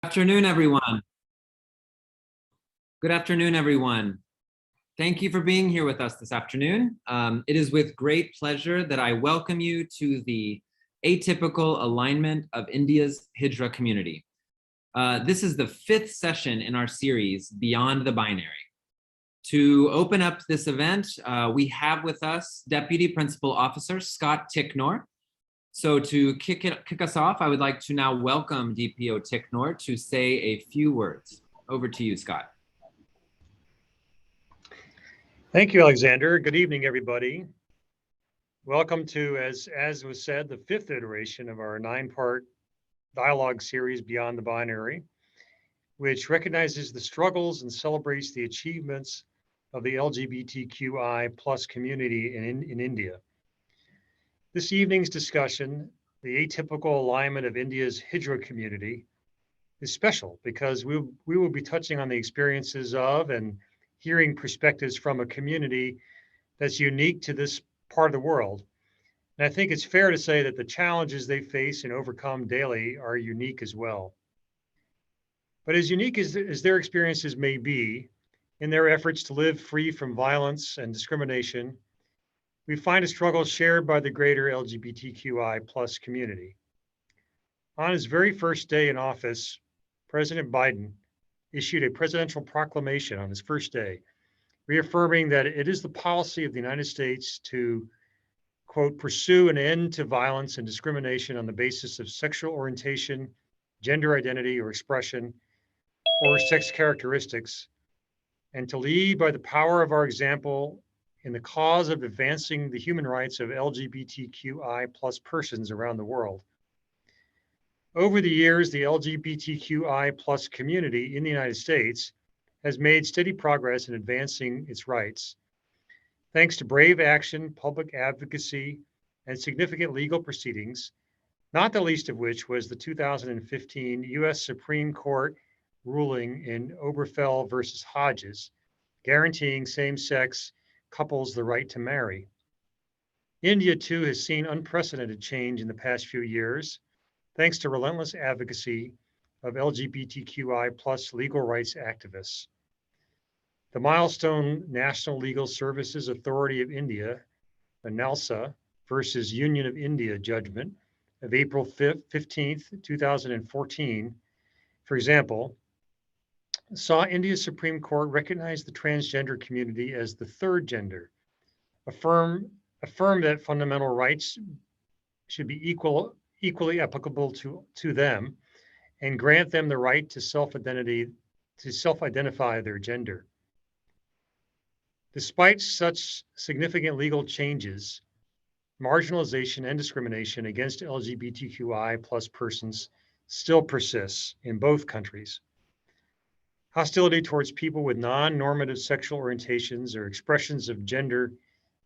Afternoon, everyone. Good afternoon, everyone. Thank you for being here with us this afternoon. It is with great pleasure that I welcome you to the Atypical Alignment of India's Hijra community. This is the fifth session in our series, Beyond the Binary. To open up this event, we have with us Deputy Principal Officer Scott Ticknor. So to kick us off, I would like to now welcome DPO Ticknor to say a few words. Over to you, Scott. Thank you, Alexander. Good evening, everybody. Welcome to, as was said, the fifth iteration of our 9-part dialogue series, Beyond the Binary, which recognizes the struggles and celebrates the achievements of the LGBTQI plus community in India. This evening's discussion, the Atypical Alignment of India's Hijra community, is special because we will be touching on the experiences of and hearing perspectives from a community that's unique to this part of the world. And I think it's fair to say that the challenges they face and overcome daily are unique as well. But as unique as their experiences may be, in their efforts to live free from violence and discrimination, we find a struggle shared by the greater LGBTQI plus community. On his very first day in office, President Biden issued a presidential proclamation on his first day, reaffirming that it is the policy of the United States to, quote, pursue an end to violence and discrimination on the basis of sexual orientation, gender identity or expression, or sex characteristics, and to lead by the power of our example in the cause of advancing the human rights of LGBTQI plus persons around the world. Over the years, the LGBTQI plus community in the United States has made steady progress in advancing its rights. Thanks to brave action, public advocacy, and significant legal proceedings, not the least of which was the 2015 US Supreme Court ruling in Obergefell versus Hodges, guaranteeing same-sex couples the right to marry. India, too, has seen unprecedented change in the past few years, thanks to relentless advocacy of LGBTQI plus legal rights activists. The milestone National Legal Services Authority of India, the NALSA versus Union of India judgment of April 15th, 2014, for example, saw India's Supreme Court recognize the transgender community as the third gender, affirm that fundamental rights should be equally applicable to them, and grant them the right to self-identify their gender. Despite such significant legal changes, marginalization and discrimination against LGBTQI plus persons still persists in both countries. Hostility towards people with non-normative sexual orientations or expressions of gender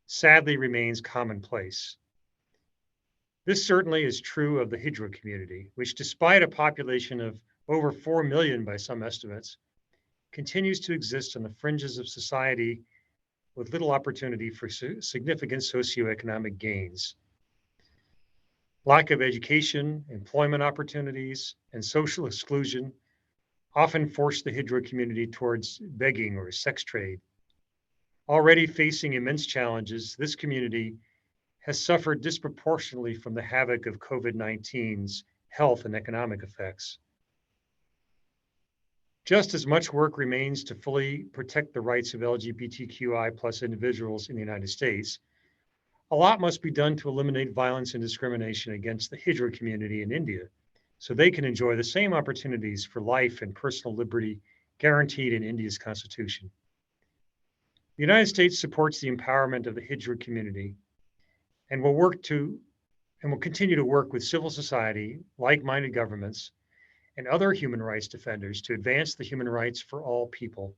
sadly remains commonplace. This certainly is true of the Hijra community, which, despite a population of over 4 million by some estimates, continues to exist on the fringes of society with little opportunity for significant socioeconomic gains. Lack of education, employment opportunities, and social exclusion often force the Hijra community towards begging or sex trade. Already facing immense challenges, this community has suffered disproportionately from the havoc of COVID-19's health and economic effects. Just as much work remains to fully protect the rights of LGBTQI plus individuals in the United States, a lot must be done to eliminate violence and discrimination against the Hijra community in India, so they can enjoy the same opportunities for life and personal liberty guaranteed in India's constitution. The United States supports the empowerment of the Hijra community and will continue to work with civil society, like-minded governments, and other human rights defenders to advance the human rights for all people.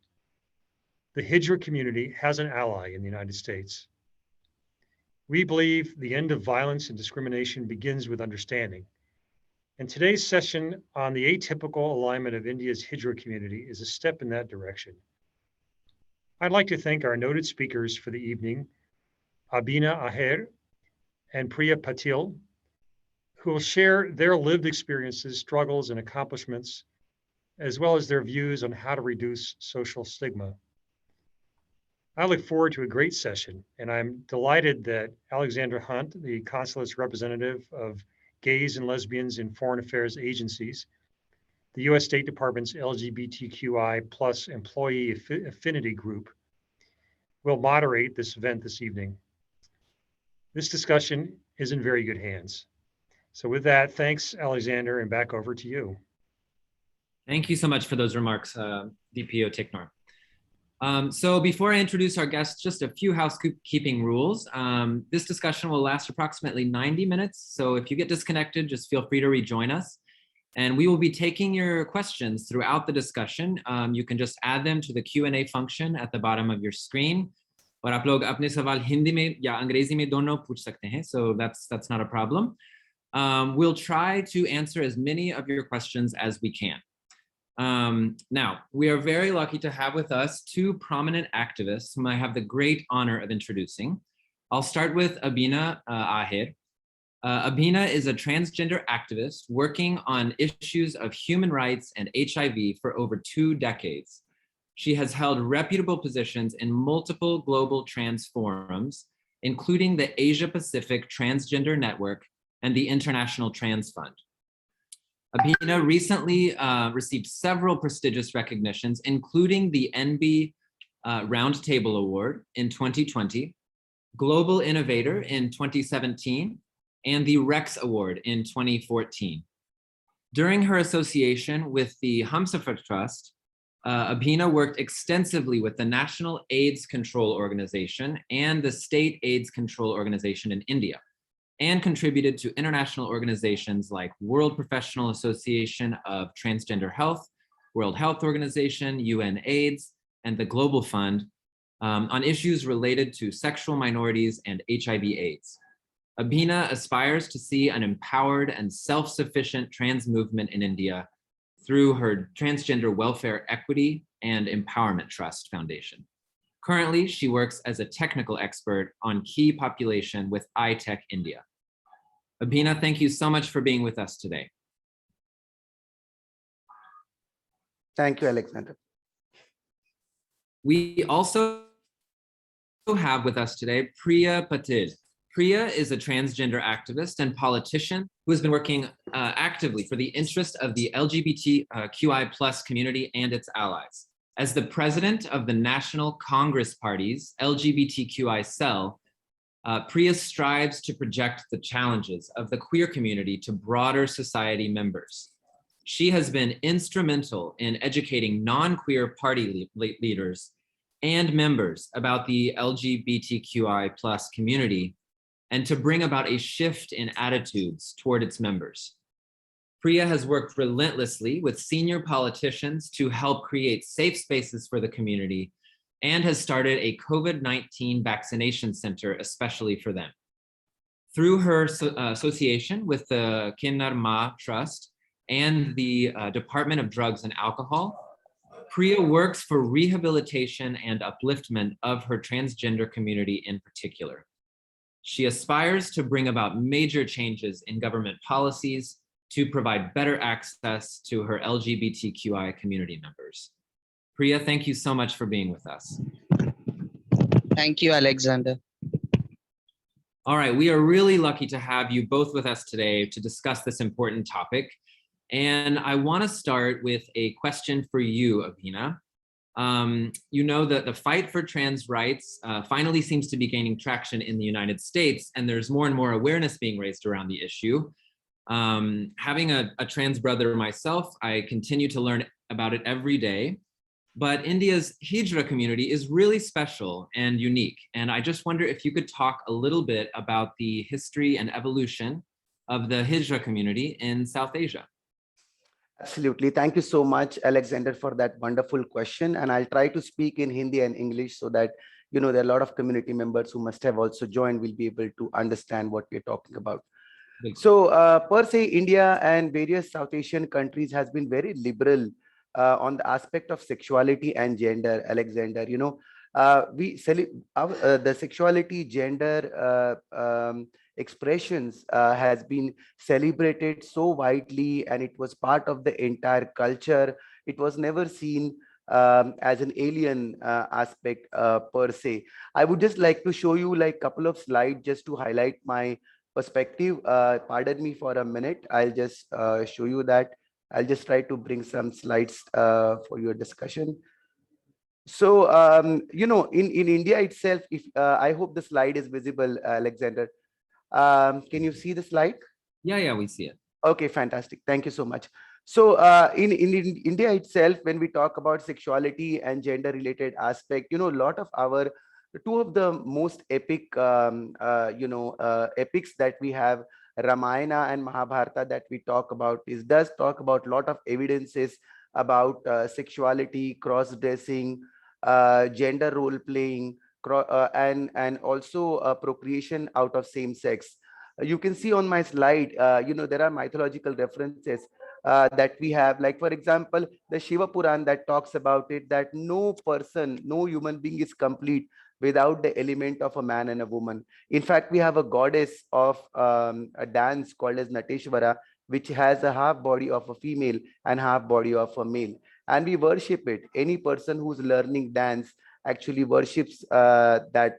The Hijra community has an ally in the United States. We believe the end of violence and discrimination begins with understanding. And today's session on the atypical alignment of India's Hijra community is a step in that direction. I'd like to thank our noted speakers for the evening, Abina Aher and Priya Patil, who will share their lived experiences, struggles, and accomplishments as well as their views on how to reduce social stigma. I look forward to a great session, and I'm delighted that Alexander Hunt, the consulate's representative of gays and lesbians in foreign affairs agencies, the U.S. State Department's LGBTQI plus employee affinity group, will moderate this event this evening. This discussion is in very good hands. So with that, thanks, Alexander, and back over to you. Thank you so much for those remarks, DPO Ticknor. So before I introduce our guests, just a few housekeeping rules. This discussion will last approximately 90 minutes. So if you get disconnected, just feel free to rejoin us. And we will be taking your questions throughout the discussion. You can just add them to the Q&A function at the bottom of your screen. और आप लोग अपने सवाल हिंदी में या अंग्रेजी में दोनों पूछ सकते हैं. So that's not a problem. We'll try to answer as many of your questions as we can. Now, we are very lucky to have with us two prominent activists whom I have the great honor of introducing. I'll start with Abina Ahir. Abina is a transgender activist working on issues of human rights and HIV for over 2 decades. She has held reputable positions in multiple global trans forums, including the Asia Pacific Transgender Network and the International Trans Fund. Abina recently received several prestigious recognitions, including the NB Roundtable Award in 2020, Global Innovator in 2017, and the Rex Award in 2014. During her association with the Humsafar Trust, Abina worked extensively with the National AIDS Control Organization and the State AIDS Control Organization in India, and contributed to international organizations like World Professional Association of Transgender Health, World Health Organization, UN AIDS, and the Global Fund on issues related to sexual minorities and HIV/AIDS. Abina aspires to see an empowered and self-sufficient trans movement in India through her Transgender Welfare Equity and Empowerment Trust Foundation. Currently, she works as a technical expert on key population with iTech India. Abina, thank you so much for being with us today. Thank you, Alexander. We also have with us today Priya Patil. Priya is a transgender activist and politician who has been working actively for the interest of the LGBTQI+ community and its allies. As the president of the National Congress Party's LGBTQI cell, Priya strives to project the challenges of the queer community to broader society members. She has been instrumental in educating non-queer party leaders and members about the LGBTQI+ community and to bring about a shift in attitudes toward its members. Priya has worked relentlessly with senior politicians to help create safe spaces for the community and has started a COVID-19 vaccination center especially for them. Through her association with the Kinnar Ma Trust and the Department of Drugs and Alcohol, Priya works for rehabilitation and upliftment of her transgender community in particular. She aspires to bring about major changes in government policies to provide better access to her LGBTQI community members. Priya, thank you so much for being with us. Thank you, Alexander. All right, we are really lucky to have you both with us today to discuss this important topic. And I want to start with a question for you, Abina. You know that the fight for trans rights finally seems to be gaining traction in the United States, and there's more and more awareness being raised around the issue. Having a trans brother myself, I continue to learn about it every day. But India's Hijra community is really special and unique. And I just wonder if you could talk a little bit about the history and evolution of the Hijra community in South Asia. Absolutely. Thank you so much, Alexander, for that wonderful question. And I'll try to speak in Hindi and English so that, you know, there are a lot of community members who must have also joined will be able to understand what we're talking about. So per se, India and various South Asian countries has been very liberal on the aspect of sexuality and gender, Alexander. You know, the sexuality, gender expressions has been celebrated so widely, and it was part of the entire culture It was never seen as an alien aspect per se. I would just like to show you like a couple of slides just to highlight my perspective. Pardon me for a minute. I'll just show you that. I'll just try to bring some slides for your discussion. So, in India itself, if I hope the slide is visible, Alexander. Can you see the slide? Yeah, we see it. Okay, fantastic. Thank you so much. So in India itself, when we talk about sexuality and gender related aspect, a lot of our two of the most epic, epics that we have, Ramayana and Mahabharata, that we talk about, is does talk about a lot of evidences about sexuality, cross-dressing, gender role playing, and also procreation out of same sex. You can see on my slide, there are mythological references that we have, like for example, the Shiva Puran that talks about it, that no person, no human being is complete without the element of a man and a woman. In fact, we have a goddess of a dance called as Nateshwara, which has a half body of a female and half body of a male. And we worship it. Any person who's learning dance actually worships that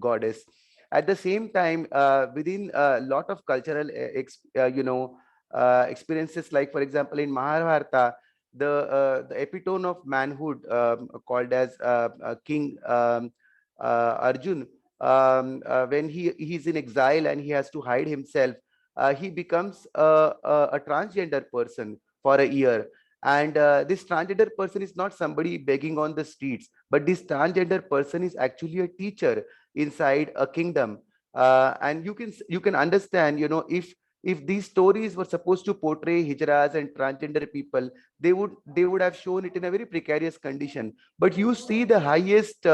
goddess. At the same time, within a lot of cultural experiences, like for example in Mahabharata, the epitome of manhood, called as King Arjun, when he's in exile and he has to hide himself, he becomes a transgender person for a year. And this transgender person is not somebody begging on the streets, but this transgender person is actually a teacher inside a kingdom. And you can understand, if these stories were supposed to portray hijras and transgender people, they would have shown it in a very precarious condition. But you see the highest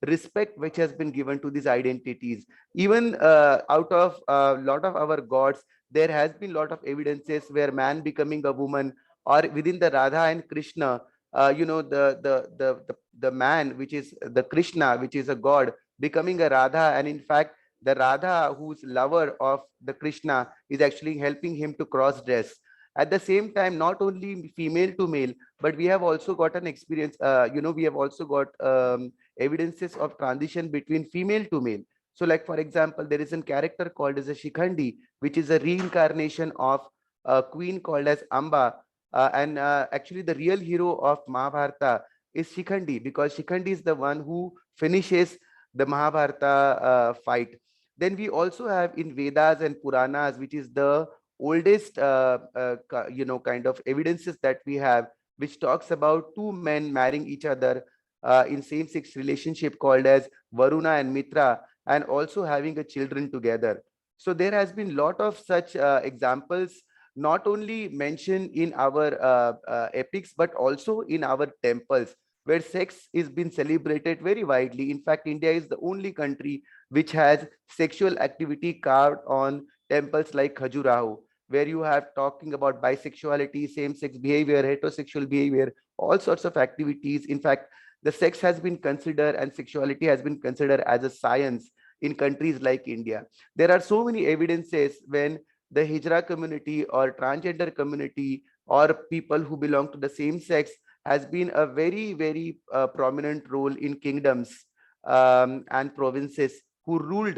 respect which has been given to these identities. Even out of a lot of our gods, there has been a lot of evidences where man becoming a woman, or within the Radha and Krishna, the man, which is the Krishna, which is a god, becoming a Radha, and in fact the Radha, who's lover of the Krishna, is actually helping him to cross dress. At the same time, not only female to male, but we have also got an experience, we have also got evidences of transition between female to male. So like for example, there is a character called as a Shikhandi, which is a reincarnation of a queen called as Amba. And actually the real hero of Mahabharata is Shikhandi, because Shikhandi is the one who finishes the Mahabharata fight. Then we also have in Vedas and Puranas, which is the oldest kind of evidences that we have, which talks about two men marrying each other in same-sex relationship, called as Varuna and Mitra, and also having a children together. So there has been lot of such examples, not only mentioned in our epics, but also in our temples, where sex is being celebrated very widely. In fact, India is the only country which has sexual activity carved on temples like Khajuraho, where you have talking about bisexuality, same-sex behavior, heterosexual behavior, all sorts of activities. In fact, the sex has been considered and sexuality has been considered as a science in countries like India. There are so many evidences when the Hijra community or transgender community or people who belong to the same sex has been a very, very prominent role in kingdoms and provinces who ruled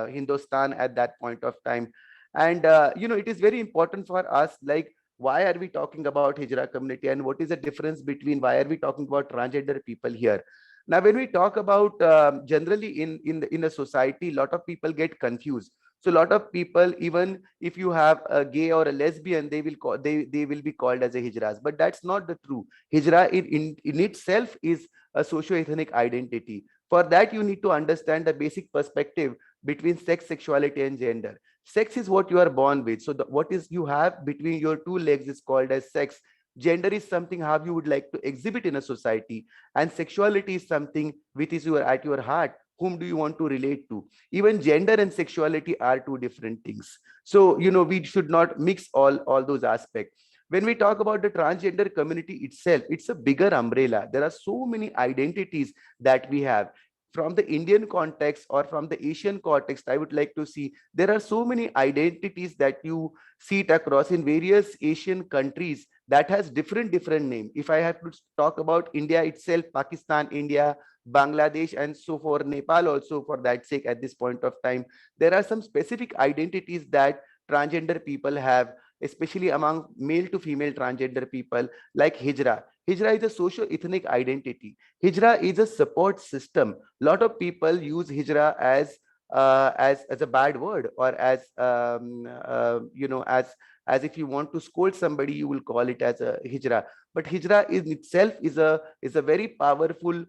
Hindustan at that point of time. And, it is very important for us, like, why are we talking about Hijra community, and what is the difference between why are we talking about transgender people here? Now, when we talk about generally in a society, a lot of people get confused. So a lot of people, even if you have a gay or a lesbian, they will be called as a hijras, but that's not the true. Hijra in itself is a socio-ethnic identity. For that, you need to understand the basic perspective between sex, sexuality, and gender. Sex is what you are born with. So what is you have between your two legs is called as sex. Gender is something how you would like to exhibit in a society, and sexuality is something which is at your heart. Whom do you want to relate to? Even gender and sexuality are two different things. So, we should not mix all those aspects. When we talk about the transgender community itself, it's a bigger umbrella. There are so many identities that we have. From the Indian context or from the Asian context, I would like to see there are so many identities that you see it across in various Asian countries. that has different name. If I have to talk about India itself, Pakistan, India, Bangladesh, and so for Nepal also, for that sake, at this point of time, there are some specific identities that transgender people have, especially among male to female transgender people, like Hijra. Hijra is a socio-ethnic identity. Hijra is a support system. A lot of people use Hijra as a bad word, or as as if you want to scold somebody, you will call it as a Hijra. But Hijra in itself is a very powerful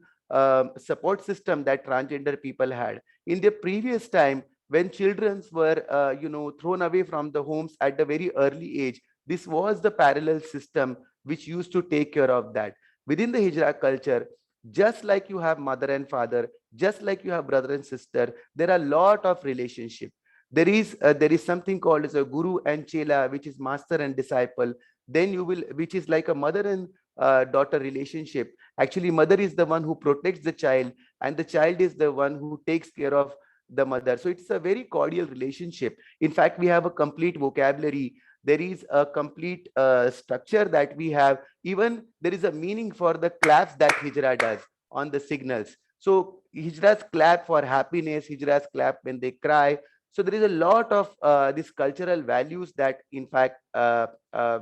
support system that transgender people had in the previous time. When children were thrown away from the homes at a very early age, this was the parallel system which used to take care of that. Within the Hijra culture, just like you have mother and father, just like you have brother and sister, there are a lot of relationship. There is something called as a guru and chela, which is master and disciple. Then you will, which is like a mother and daughter relationship. Actually, mother is the one who protects the child, and the child is the one who takes care of the mother. So it's a very cordial relationship. In fact, we have a complete vocabulary. There is a complete structure that we have. Even there is a meaning for the claps that Hijra does on the signals. So Hijras clap for happiness, Hijras clap when they cry. So there is a lot of these cultural values that, in fact,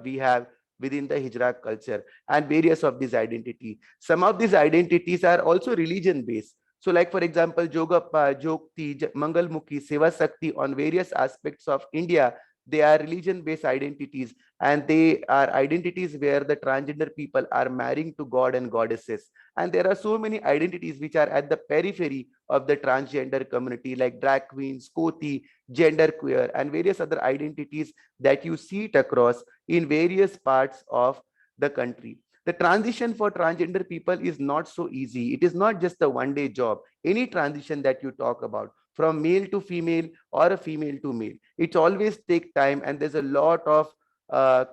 we have within the Hijra culture, and various of these identity. Some of these identities are also religion based. So like, for example, Jogappa, Jokti, Mangalmukhi, Seva Sakti, on various aspects of India, they are religion-based identities, and they are identities where the transgender people are marrying to God and goddesses. And there are so many identities which are at the periphery of the transgender community, like drag queens, Koti, gender queer, and various other identities that you see it across in various parts of the country. The transition for transgender people is not so easy. It is not just a one-day job. Any transition that you talk about, from male to female or a female to male, it always takes time, and there's a lot of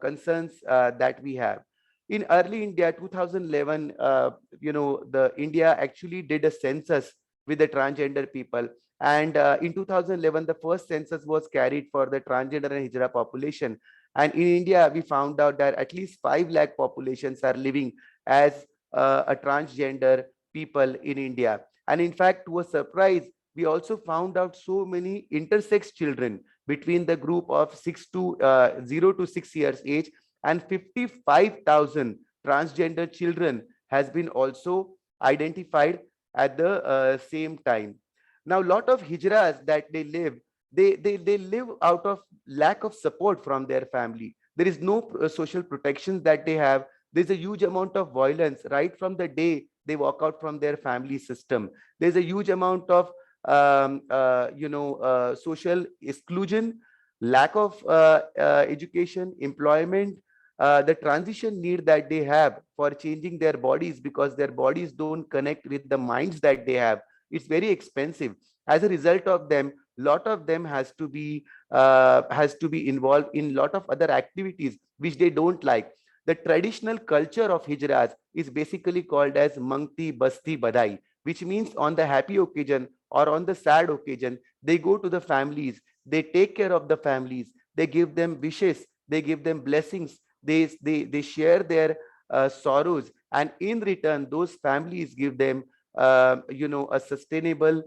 concerns that we have. In early India, 2011, the India actually did a census with the transgender people. And in 2011, the first census was carried for the transgender and Hijra population. And in India, we found out that at least 5 lakh populations are living as a transgender people in India. And in fact, to a surprise, we also found out so many intersex children between the group of 0 to 6 years age, and 55,000 transgender children has been also identified at the same time. Now, a lot of Hijras that they live, they live out of lack of support from their family. There is no social protections that they have. There's a huge amount of violence right from the day they walk out from their family system. There's a huge amount of social exclusion, lack of education, employment, the transition need that they have for changing their bodies, because their bodies don't connect with the minds that they have. It's very expensive. As a result of them, lot of them has to be involved in lot of other activities which they don't like. The traditional culture of Hijras is basically called as Mangti Basti Badai, which means on the happy occasion or on the sad occasion, they go to the families, they take care of the families, they give them wishes, they give them blessings, they share their sorrows, and in return, those families give them a sustainable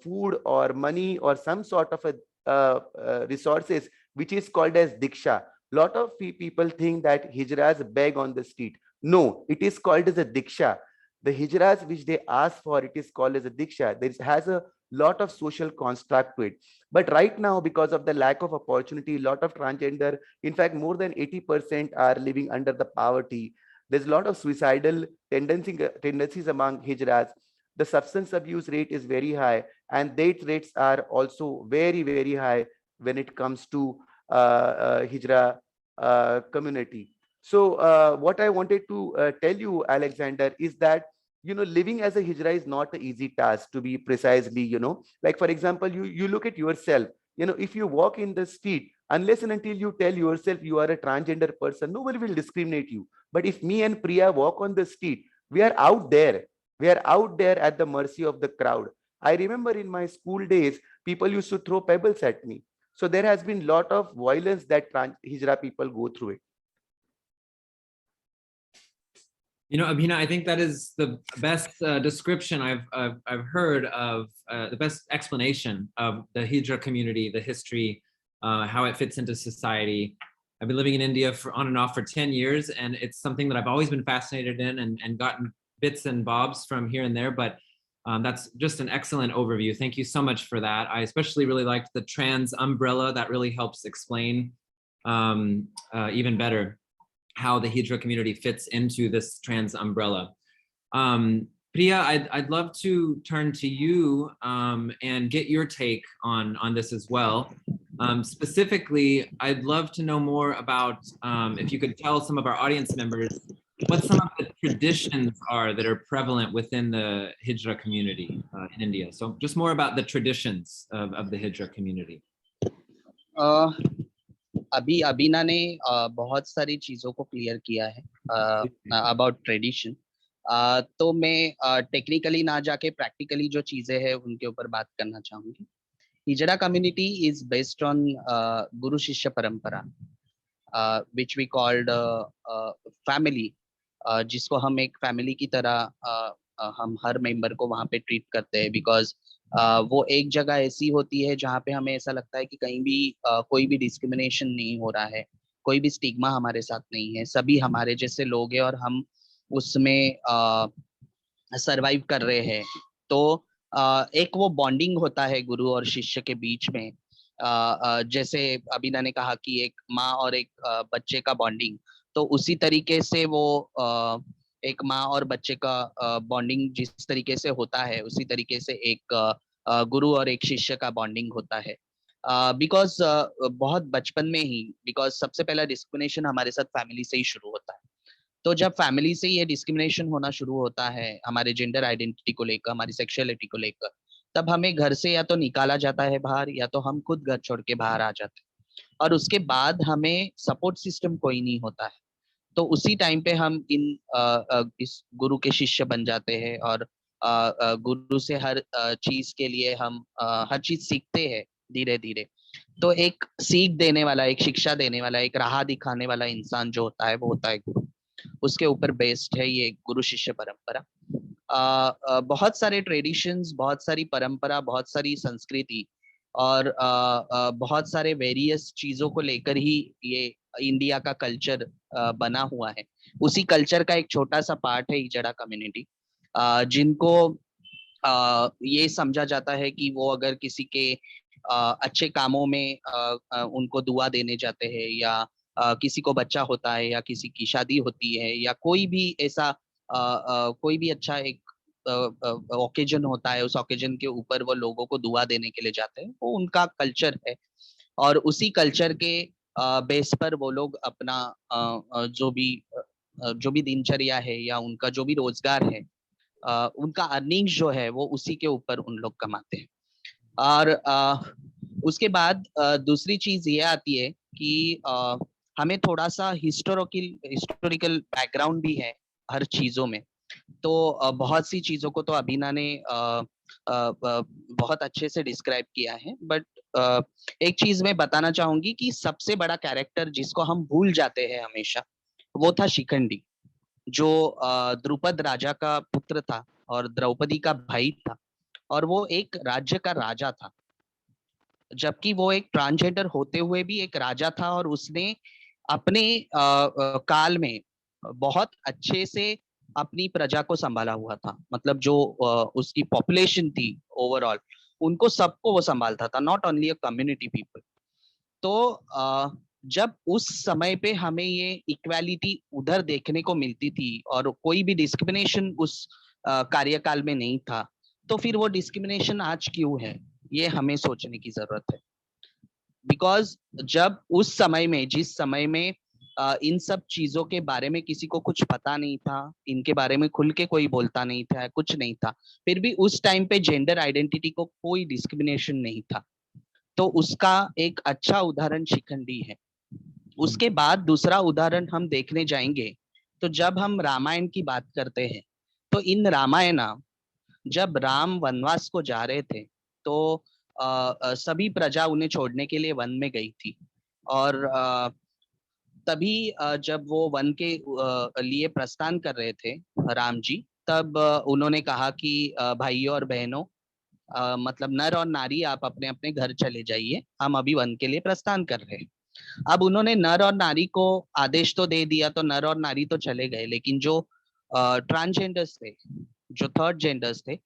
food or money or some sort of a resources, which is called as diksha. Lot of people think that Hijras beg on the street. No, it is called as a diksha. The Hijras which they ask for, it is called as a diksha. There has a lot of social construct to it. But right now, because of the lack of opportunity, lot of transgender, in fact, more than 80% are living under the poverty. There's a lot of suicidal tendencies among Hijras. The substance abuse rate is very high, and death rates are also very, very high when it comes to Hijra community. So what I wanted to tell you, Alexander, is that living as a Hijra is not an easy task, to be precisely, like, for example, you look at yourself, if you walk in the street, unless and until you tell yourself you are a transgender person, nobody will discriminate you. But if me and Priya walk on the street, we are out there. We are out there at the mercy of the crowd. I remember in my school days, people used to throw pebbles at me. So there has been a lot of violence that Hijra people go through it. You know, Abhina, I think that is the best description I've heard of the best explanation of the Hijra community, the history, how it fits into society. I've been living in India for on and off for 10 years, and it's something that I've always been fascinated in and gotten bits and bobs from here and there, but that's just an excellent overview. Thank you so much for that. I especially really liked the trans umbrella. That really helps explain even better how the Hijra community fits into this trans umbrella. Priya, I'd love to turn to you and get your take on this as well. Specifically, I'd love to know more about if you could tell some of our audience members what some of the traditions are that are prevalent within the Hijra community in India. So just more about the traditions of the Hijra community. अभी अबीना ने बहुत सारी चीजों को clear किया है about tradition. तो मैं टेक्निकली ना जाके प्रैक्टिकली जो चीजें हैं उनके ऊपर बात करना चाहूंगी। हिजड़ा कम्युनिटी इज बेस्ड ऑन गुरु शिष्य परंपरा, विच वी कॉल्ड फैमिली, जिसको हम एक फैमिली की तरह हम हर मेंबर को वहाँ पे ट्रीट करते हैं, बिकॉज वो एक जगह ऐसी होती है जहाँ पे हमें ऐसा लगता है कि कहीं भी कोई भी डिस्क्रिमिनेशन नहीं हो रहा है, कोई भी स्टिग्मा हमारे साथ नहीं है, सभी हमारे जैसे लोग हैं और हम उसमें सरवाइव कर रहे हैं। तो एक वो बॉन्डिंग होता है गुरु और शिष्य के बीच में, जैसे अबीना ने कहा कि एक माँ और एक बच्चे का बॉन्डिंग, तो उसी तरीके से वो एक माँ और बच्चे का बॉन्डिंग जिस तरीके से होता है, उसी तरीके से एक गुरु और एक शिष्य का बॉन्डिंग होता है। बिकॉज बहुत बचपन में ही, बिकॉज सबसे पहला डिस्क्रिमिनेशन हमारे साथ फैमिली से ही शुरू होता है। तो जब फैमिली से ये डिस्क्रिमिनेशन होना शुरू होता है हमारे जेंडर आइडेंटिटी को लेकर, हमारी सेक्सुअलिटी को लेकर, तब हमें घर से या तो निकाला जाता है बाहर, या तो हम खुद घर छोड़ के बाहर आ जाते हैं, और उसके बाद हमें सपोर्ट सिस्टम कोई नहीं होता है। तो उसी टाइम पे हम इस गुरु के शिष्य बन जाते हैं, और गुरु से हर चीज के लिए हम हर चीज सीखते हैं धीरे धीरे। तो एक सीख देने वाला, एक शिक्षा देने वाला, एक राह दिखाने वाला इंसान जो होता है वो होता है गुरु। उसके ऊपर बेस्ड है ये गुरु शिष्य परंपरा। बहुत सारे ट्रेडिशंस, बहुत सारी परंपरा, बहुत सारी संस्कृति और बहुत सारे वेरियस चीजों को लेकर ही ये इंडिया का कल्चर बना हुआ है। उसी कल्चर का एक छोटा सा पार्ट है हिजड़ा कम्युनिटी, जिनको ये समझा जाता है कि वो अगर किसी के अच्छे कामों में उनको दुआ देने जाते हैं, या किसी को बच्चा होता है, या किसी की शादी होती है, या कोई भी ऐसा कोई भी अच्छा एक ओकेजन होता है, उस ओकेजन के ऊपर वो लोगों को दुआ देने के लिए जाते हैं। वो उनका कल्चर है, और उसी कल्चर के बेस पर वो लोग अपना जो भी दिनचर्या है या उनका जो भी रोजगार है, उनका अर्निंग्स जो है वो उसी के ऊपर उन लोग कमाते हैं। और उसके बाद दूसरी चीज ये आती है कि हमें थोड़ा सा हिस्टोरिकल बैकग्राउंड भी है हर चीजों में। तो बहुत सी चीजों को तो अबीना ने बहुत अच्छे से डिस्क्राइब किया है, बट एक चीज मैं बताना चाहूंगी कि सबसे बड़ा कैरेक्टर जिसको हम भूल जाते हैं हमेशा, वो था शिखंडी, जो द्रुपद राजा का पुत्र था और द्रौपदी का भाई था, और वो एक राज्य का राजा था, जबकि वो एक ट्रांसजेंडर होते हुए भी एक राजा था, और उसने अपने काल में बहुत अच्छे से अपनी प्रजा को संभाला हुआ था। मतलब जो उसकी पॉपुलेशन थी ओवरऑल, उनको सबको वो संभालता था, not only a community people. तो जब उस समय पे हमें ये इक्वालिटी उधर देखने को मिलती थी और कोई भी डिस्क्रिमिनेशन उस कार्यकाल में नहीं था, तो फिर वो डिस्क्रिमिनेशन आज क्यों है, ये हमें सोचने की जरूरत है। बिकॉज जब उस समय में, जिस समय में इन सब चीजों के बारे में किसी को कुछ पता नहीं था, इनके बारे में खुल के कोई बोलता नहीं था, कुछ नहीं था, फिर भी उस टाइम पे जेंडर आइडेंटिटी को कोई डिस्क्रिमिनेशन नहीं था। तो उसका एक अच्छा उदाहरण शिखंडी है। उसके बाद दूसरा उदाहरण हम देखने जाएंगे, तो जब हम रामायण की बात करते हैं, तो इन रामायण जब राम वनवास को जा रहे थे, तो सभी प्रजा उन्हें छोड़ने के लिए वन में गई थी, और तभी जब वो वन के लिए प्रस्थान कर रहे थे राम जी, तब उन्होंने कहा कि भाइयों और बहनों, मतलब नर और नारी आप अपने अपने घर चले जाइए, हम अभी वन के लिए प्रस्थान कर रहे हैं। अब उन्होंने नर और नारी को आदेश तो दे दिया, तो नर और नारी तो चले गए, लेकिन जो ट्रांसजेंडर्स थे, जो थर्ड जेंडर्स थे,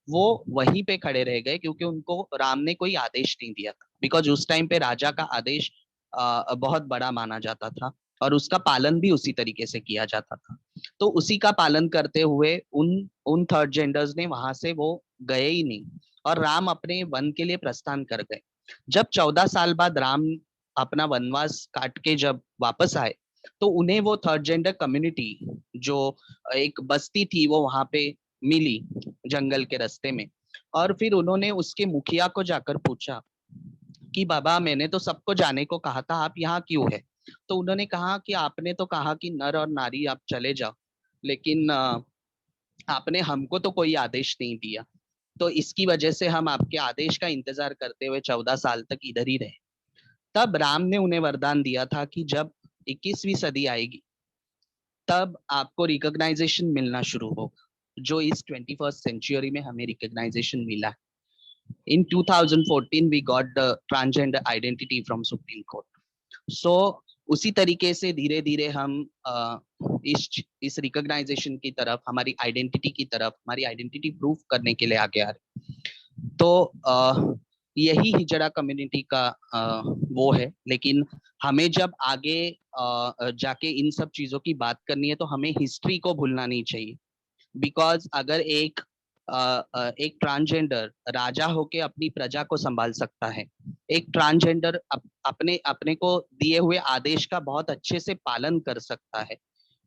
वो वहीं पे खड़े रह गए, क्योंकि उनको राम ने कोई आदेश नहीं दिया था। बिकॉज उस टाइम पे राजा का आदेश बहुत बड़ा माना जाता था और उसका पालन भी उसी तरीके से किया जाता था। तो उसी का पालन करते हुए उन थर्ड जेंडर्स ने वहां से वो गए ही नहीं और राम अपने वन के लिए प्रस्थान कर गए। जब 14 साल बाद राम अपना वनवास काट के जब वापस आए, तो उन्हें वो थर्ड जेंडर कम्युनिटी, जो एक बस्ती थी, वो वहां पे मिली जंगल के रास्ते में। और फिर उन्होंने उसके मुखिया को जाकर पूछा कि बाबा, मैंने तो सबको जाने को कहा था, आप यहाँ क्यों है? तो उन्होंने कहा कि आपने तो कहा कि नर और नारी आप चले जाओ, लेकिन आपने हमको तो कोई आदेश नहीं दिया, तो इसकी वजह से हम आपके आदेश का इंतजार करते हुए 14 साल तक इधर ही रहे। तब राम ने उन्हें वरदान दिया था कि जब 21वीं सदी आएगी, तब आपको रिकॉग्नाइजेशन मिलना शुरू होगा, जो इस 21st सेंचुरी में हमें रिकॉग्नाइजेशन मिला है। In 2014 we got the transgender identity from Supreme Court. So उसी तरीके से धीरे धीरे हम इस रिकॉग्नाइजेशन की तरफ, हमारी आइडेंटिटी की तरफ, हमारी आइडेंटिटी प्रूफ करने के लिए आगे आ रहे। तो यही हिजड़ा कम्युनिटी का वो है। लेकिन हमें जब आगे जाके इन सब चीजों की बात करनी है, तो हमें हिस्ट्री को भूलना नहीं चाहिए। बिकॉज अगर एक ट्रांसजेंडर राजा होके अपनी प्रजा को संभाल सकता है, एक ट्रांसजेंडर अपने अपने को दिए हुए आदेश का बहुत अच्छे से पालन कर सकता है,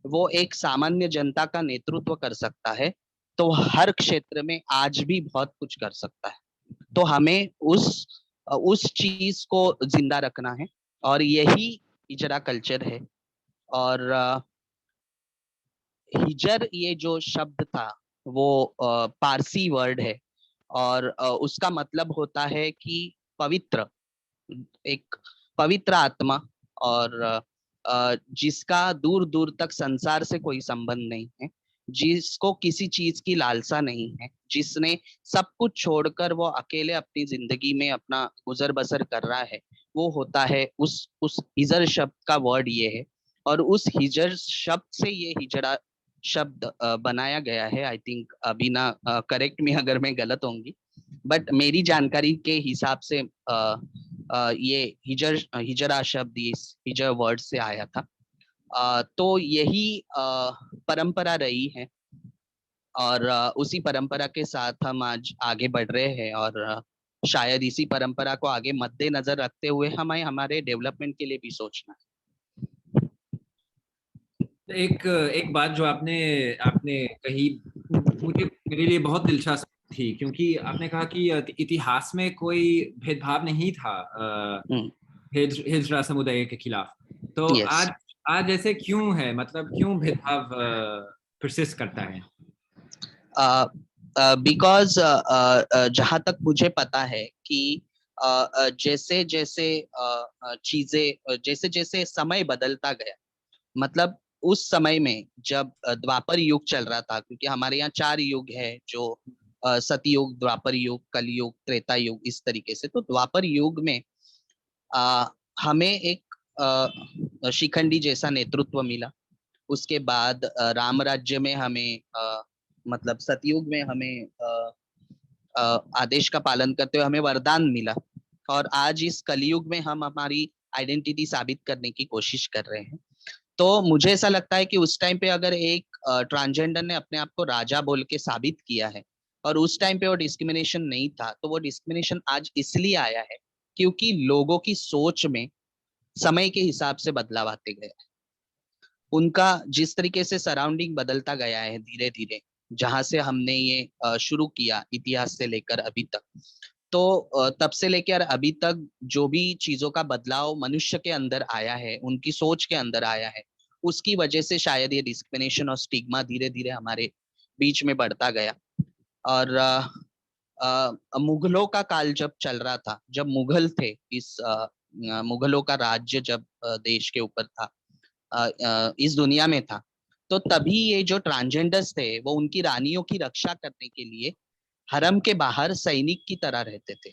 वो एक सामान्य जनता का नेतृत्व कर सकता है, तो हर क्षेत्र में आज भी बहुत कुछ कर सकता है। तो हमें उस चीज को जिंदा रखना है, और यही हिजरा कल्चर है। और हिजर, ये जो शब्द था, वो पारसी वर्ड है, और उसका मतलब होता है कि पवित्र, एक पवित्र आत्मा, और जिसका दूर दूर तक संसार से कोई संबंध नहीं है, जिसको किसी चीज की लालसा नहीं है, जिसने सब कुछ छोड़कर वो अकेले अपनी जिंदगी में अपना गुजर बसर कर रहा है, वो होता है उस हिजर शब्द का वर्ड ये है। और उस हिजर शब्द से ये हिजड़ा शब्द बनाया गया है। आई थिंक अभी ना करेक्ट मी अगर मैं गलत होंगी, बट मेरी जानकारी के हिसाब से ये हिजरा शब्द इस हिजर वर्ड से आया था। तो यही परंपरा रही है, और उसी परंपरा के साथ हम आज आगे बढ़ रहे हैं। और शायद इसी परंपरा को आगे मद्देनजर रखते हुए हमें हमारे डेवलपमेंट के लिए भी सोचना है। एक बात जो आपने आपने कही, मुझे मेरे लिए बहुत दिलचस्प थी, क्योंकि आपने कहा कि इतिहास में कोई भेदभाव नहीं था हिजड़ा समुदाय के खिलाफ। तो यस। आज ऐसे क्यों है? मतलब क्यों भेदभाव परसिस्ट करता है? बिकॉज जहां तक मुझे पता है कि जैसे जैसे चीजें, जैसे जैसे समय बदलता गया, मतलब उस समय में जब द्वापर युग चल रहा था, क्योंकि हमारे यहाँ 4 युग है, जो सतयुग, द्वापर युग, कलयुग, त्रेता युग, इस तरीके से। तो द्वापर युग में हमें एक शिखंडी जैसा नेतृत्व मिला। उसके बाद राम राज्य में हमें मतलब सतयुग में हमें आदेश का पालन करते हुए हमें वरदान मिला। और आज इस कलयुग में हम हमारी आइडेंटिटी साबित करने की कोशिश कर रहे हैं। तो मुझे ऐसा लगता है कि उस टाइम पे अगर एक ट्रांसजेंडर ने अपने आप को राजा बोल के साबित किया है, और उस टाइम पे वो डिस्क्रिमिनेशन नहीं था, तो वो डिस्क्रिमिनेशन आज इसलिए आया है क्योंकि लोगों की सोच में समय के हिसाब से बदलाव आते गए। उनका जिस तरीके से सराउंडिंग बदलता गया है धीरे धीरे, जहां से हमने ये शुरू किया इतिहास से लेकर अभी तक, तो तब से लेकर अभी तक जो भी चीजों का बदलाव मनुष्य के अंदर आया है, उनकी सोच के अंदर आया है, उसकी वजह से शायद ये डिस्क्रिमिनेशन और स्टिग्मा धीरे धीरे हमारे बीच में बढ़ता गया। और मुगलों का काल जब चल रहा था, जब मुगल थे, इस मुगलों का राज्य जब देश के ऊपर था, इस दुनिया में था, तो तभी ये जो ट्रांसजेंडर्स थे वो उनकी रानियों की रक्षा करने के लिए हरम के बाहर सैनिक की तरह रहते थे।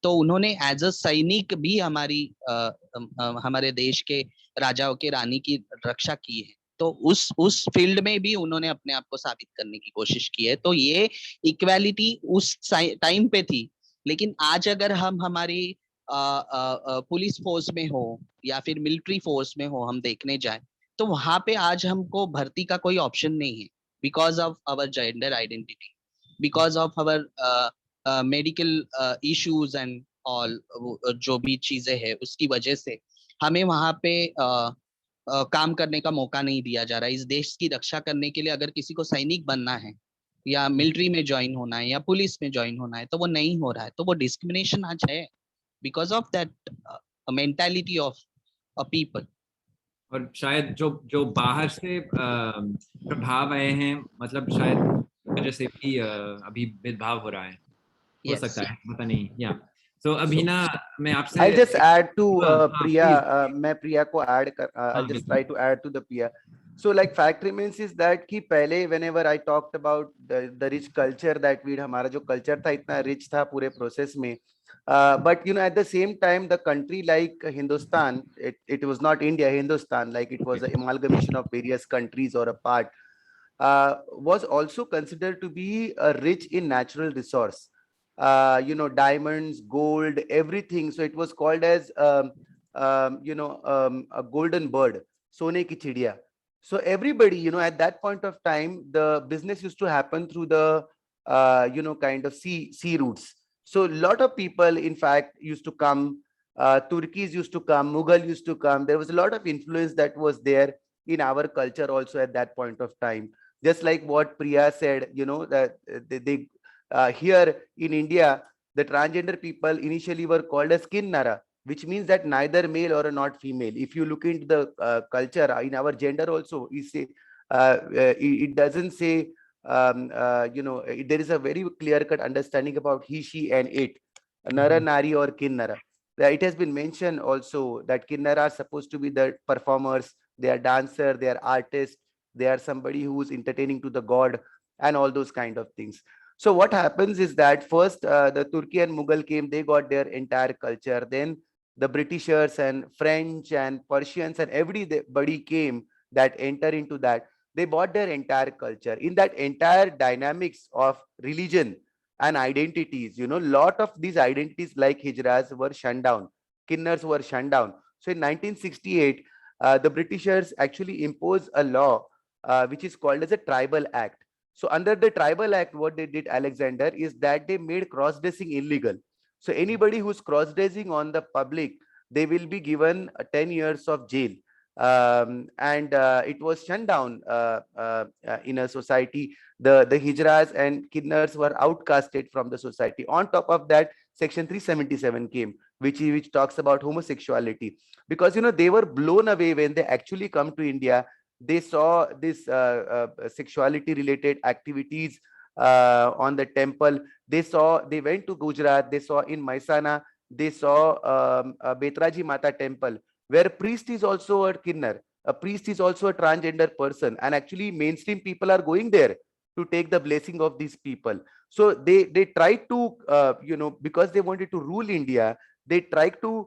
तो उन्होंने एज अ सैनिक भी हमारे देश के राजाओं के रानी की रक्षा की है। तो उस फील्ड में भी उन्होंने अपने आप को साबित करने की कोशिश की है। तो ये इक्वालिटी उस टाइम पे थी। लेकिन आज अगर हम हमारी पुलिस फोर्स में हो या फिर मिलिट्री फोर्स में हो, हम देखने जाए तो वहां पे आज हमको भर्ती का कोई ऑप्शन नहीं है, because of our gender identity, because of our medical issues and all, जो भी चीजें हैं उसकी वजह से हमें वहां पे काम करने का मौका नहीं दिया जा रहा है। इस देश की रक्षा करने के लिए अगर किसी को सैनिक बनना है या मिलिट्री में ज्वाइन होना है या पुलिस में ज्वाइन होना है तो वो नहीं हो रहा है। तो वो डिस्क्रिमिनेशन आज है because of that mentality of a people. और शायद जो जो बाहर से प्रभाव आए हैं, मतलब शायद वजह से भी अभी भेदभाव हो रहा है, हो यस। सकता है, पता नहीं। या तो अभी So ना मैं आपसे I'll just add to हाँ हाँ Priya. प्लीज। मैं प्रिया को add कर, हाँ I'll just बिल्कुल। try to add to the Priya. So like fact remains is that कि पहले whenever I talked about the rich culture that we, हमारा जो culture था इतना rich था पूरे process में, but you know at the same time the country like Hindustan, it was not India, Hindustan, like it was an amalgamation of various countries or a part, was also considered to be rich in natural resource. You know, diamonds, gold, everything. So it was called as a golden bird, sone ki chidiya. So everybody, you know, at that point of time, the business used to happen through the kind of sea routes. So a lot of people, in fact, used to come. Turkeys used to come, Mughal used to come. There was a lot of influence that was there in our culture also at that point of time. Just like what Priya said, you know, that they here in India, the transgender people initially were called as kinnara, which means that neither male or not female. If you look into the culture in our gender also, it doesn't say, there is a very clear-cut understanding about he, she, and it, nara, nari, or kinnara. It has been mentioned also that kinnara are supposed to be the performers, they are dancer, they are artists, they are somebody who's entertaining to the god, and all those kind of things. So what happens is that first the Turkey and Mughal came, they got their entire culture. Then the Britishers and French and Persians and everybody came that enter into that. They bought their entire culture. In that entire dynamics of religion and identities, you know, lot of these identities like Hijras were shut down. Kinnars were shut down. So in 1968, the Britishers actually imposed a law which is called as a Tribal Act. So under the Tribal Act, what they did, Alexander, is that they made cross-dressing illegal. So anybody who's cross-dressing on the public, they will be given 10 years of jail. And it was shut down in a society. The Hijras and Kinnars were outcasted from the society. On top of that, Section 377 came, which talks about homosexuality. Because, you know, they were blown away when they actually come to India. They saw this sexuality related activities on the temple. They went to Gujarat, they saw in Maisana, they saw Betraji Mata temple, where priest is also a kinnar, a priest is also a transgender person, and actually mainstream people are going there to take the blessing of these people. So they tried to because they wanted to rule India, they tried to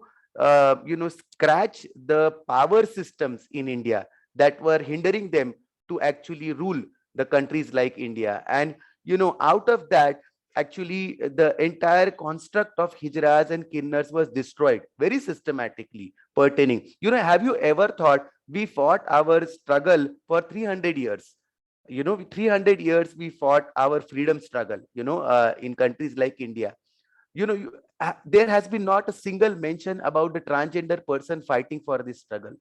scratch the power systems in India that were hindering them to actually rule the countries like India. And, you know, out of that, actually, the entire construct of Hijras and Kinnars was destroyed very systematically pertaining. You know, have you ever thought we fought our struggle for 300 years? You know, 300 years we fought our freedom struggle, in countries like India. There has been not a single mention about the transgender person fighting for this struggle.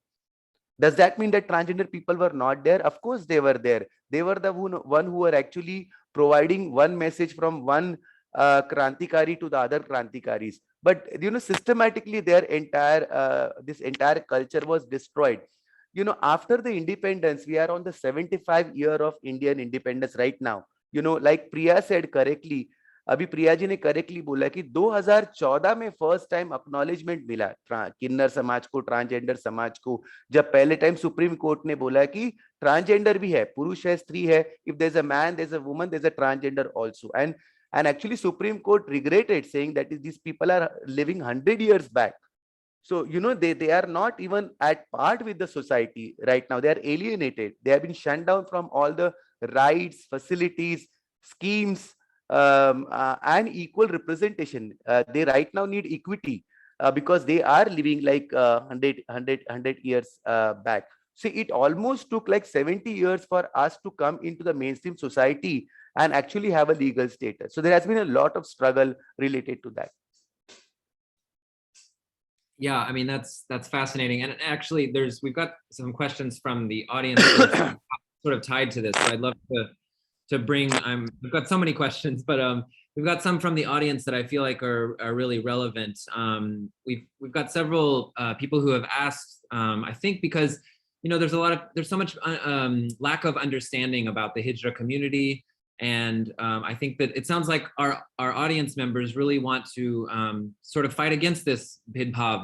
Does that mean that transgender people were not there? Of course they were there. They were the one who were actually providing one message from one Krantikari to the other Krantikaris. But, you know, systematically their entire, this entire culture was destroyed. You know, after the independence, we are on the 75 year of Indian independence right now. You know, like Priya said correctly, अभी प्रिया जी ने correctly बोला कि 2014 में first time acknowledgement मिला किन्नर समाज को, transgender समाज को, जब पहले टाइम सुप्रीम कोर्ट ने बोला कि ट्रांसजेंडर भी है, पुरुष है, स्त्री है, if there is a man, there is a woman, there is a transgender also. And actually Supreme Court regretted, saying that these people are living 100 years back. So they are not even at part with the society right now. They are alienated. They have been shut down from all the rights, facilities, schemes, and equal representation. They right now need equity because they are living like 100 years back. See, it almost took like 70 years for us to come into the mainstream society and actually have a legal status. So there has been a lot of struggle related to that. Yeah, I mean, that's fascinating. And actually we've got some questions from the audience that are sort of tied to this. So I'd love to bring, we've got so many questions, but we've got some from the audience that I feel like are really relevant. We've got several people who have asked, I think because, there's so much lack of understanding about the Hijra community. And I think that it sounds like our audience members really want to sort of fight against this bhedbhav,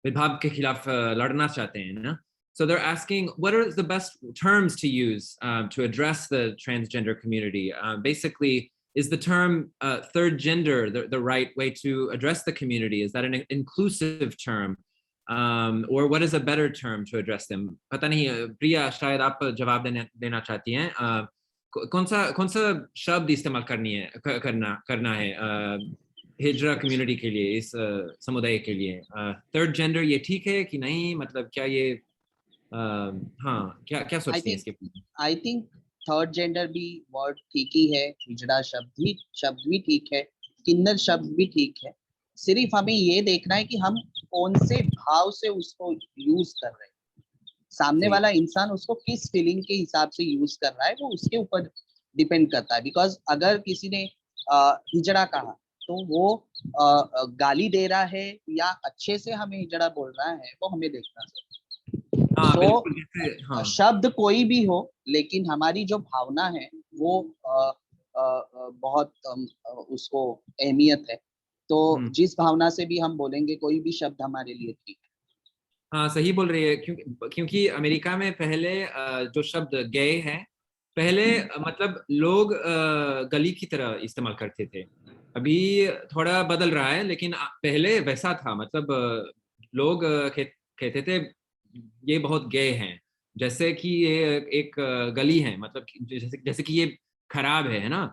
bhedbhav ke khilaf ladna chahte hain, na? So they're asking, what are the best terms to use to address the transgender community? Basically, is the term third gender the right way to address the community? Is that an inclusive term? Or what is a better term to address them? Pata nahi, Priya, shayad aap jawab dena chahti hain. कौन सा शब्द इस्तेमाल करना है हिजरा community के लिए, इस समुदाय के लिए? थर्ड जेंडर ये ठीक है कि नहीं? मतलब क्या ये हाँ, क्या सोचती हैं इसके? आई थिंक थर्ड जेंडर भी वर्ड ठीक ही है, हिजड़ा शब्द भी ठीक है, किन्नर शब्द भी ठीक है. सिर्फ हमें ये देखना है कि हम कौन से भाव से उसको यूज कर रहे हैं. सामने वाला इंसान उसको किस फीलिंग के हिसाब से यूज कर रहा है, वो उसके ऊपर डिपेंड करता है. बिकॉज अगर किसी ने हिजड़ा कहा तो वो गाली दे रहा है या अच्छे से हमें हिजड़ा बोल रहा है, वो हमें देखना चाहिए. तो शब्द कोई भी हो, लेकिन हमारी जो भावना है वो बहुत उसको अहमियत है. तो जिस भावना से भी हम बोलेंगे, कोई भी शब्द हमारे लिए ठीक है. हाँ, सही बोल रही है. क्योंकि अमेरिका में पहले जो शब्द गे है, पहले मतलब लोग गली की तरह इस्तेमाल करते थे. अभी थोड़ा बदल रहा है, लेकिन पहले वैसा था. मतलब लोग कहते थे ये बहुत गे हैं, जैसे कि ये एक गली है, मतलब जैसे कि ये खराब है ना.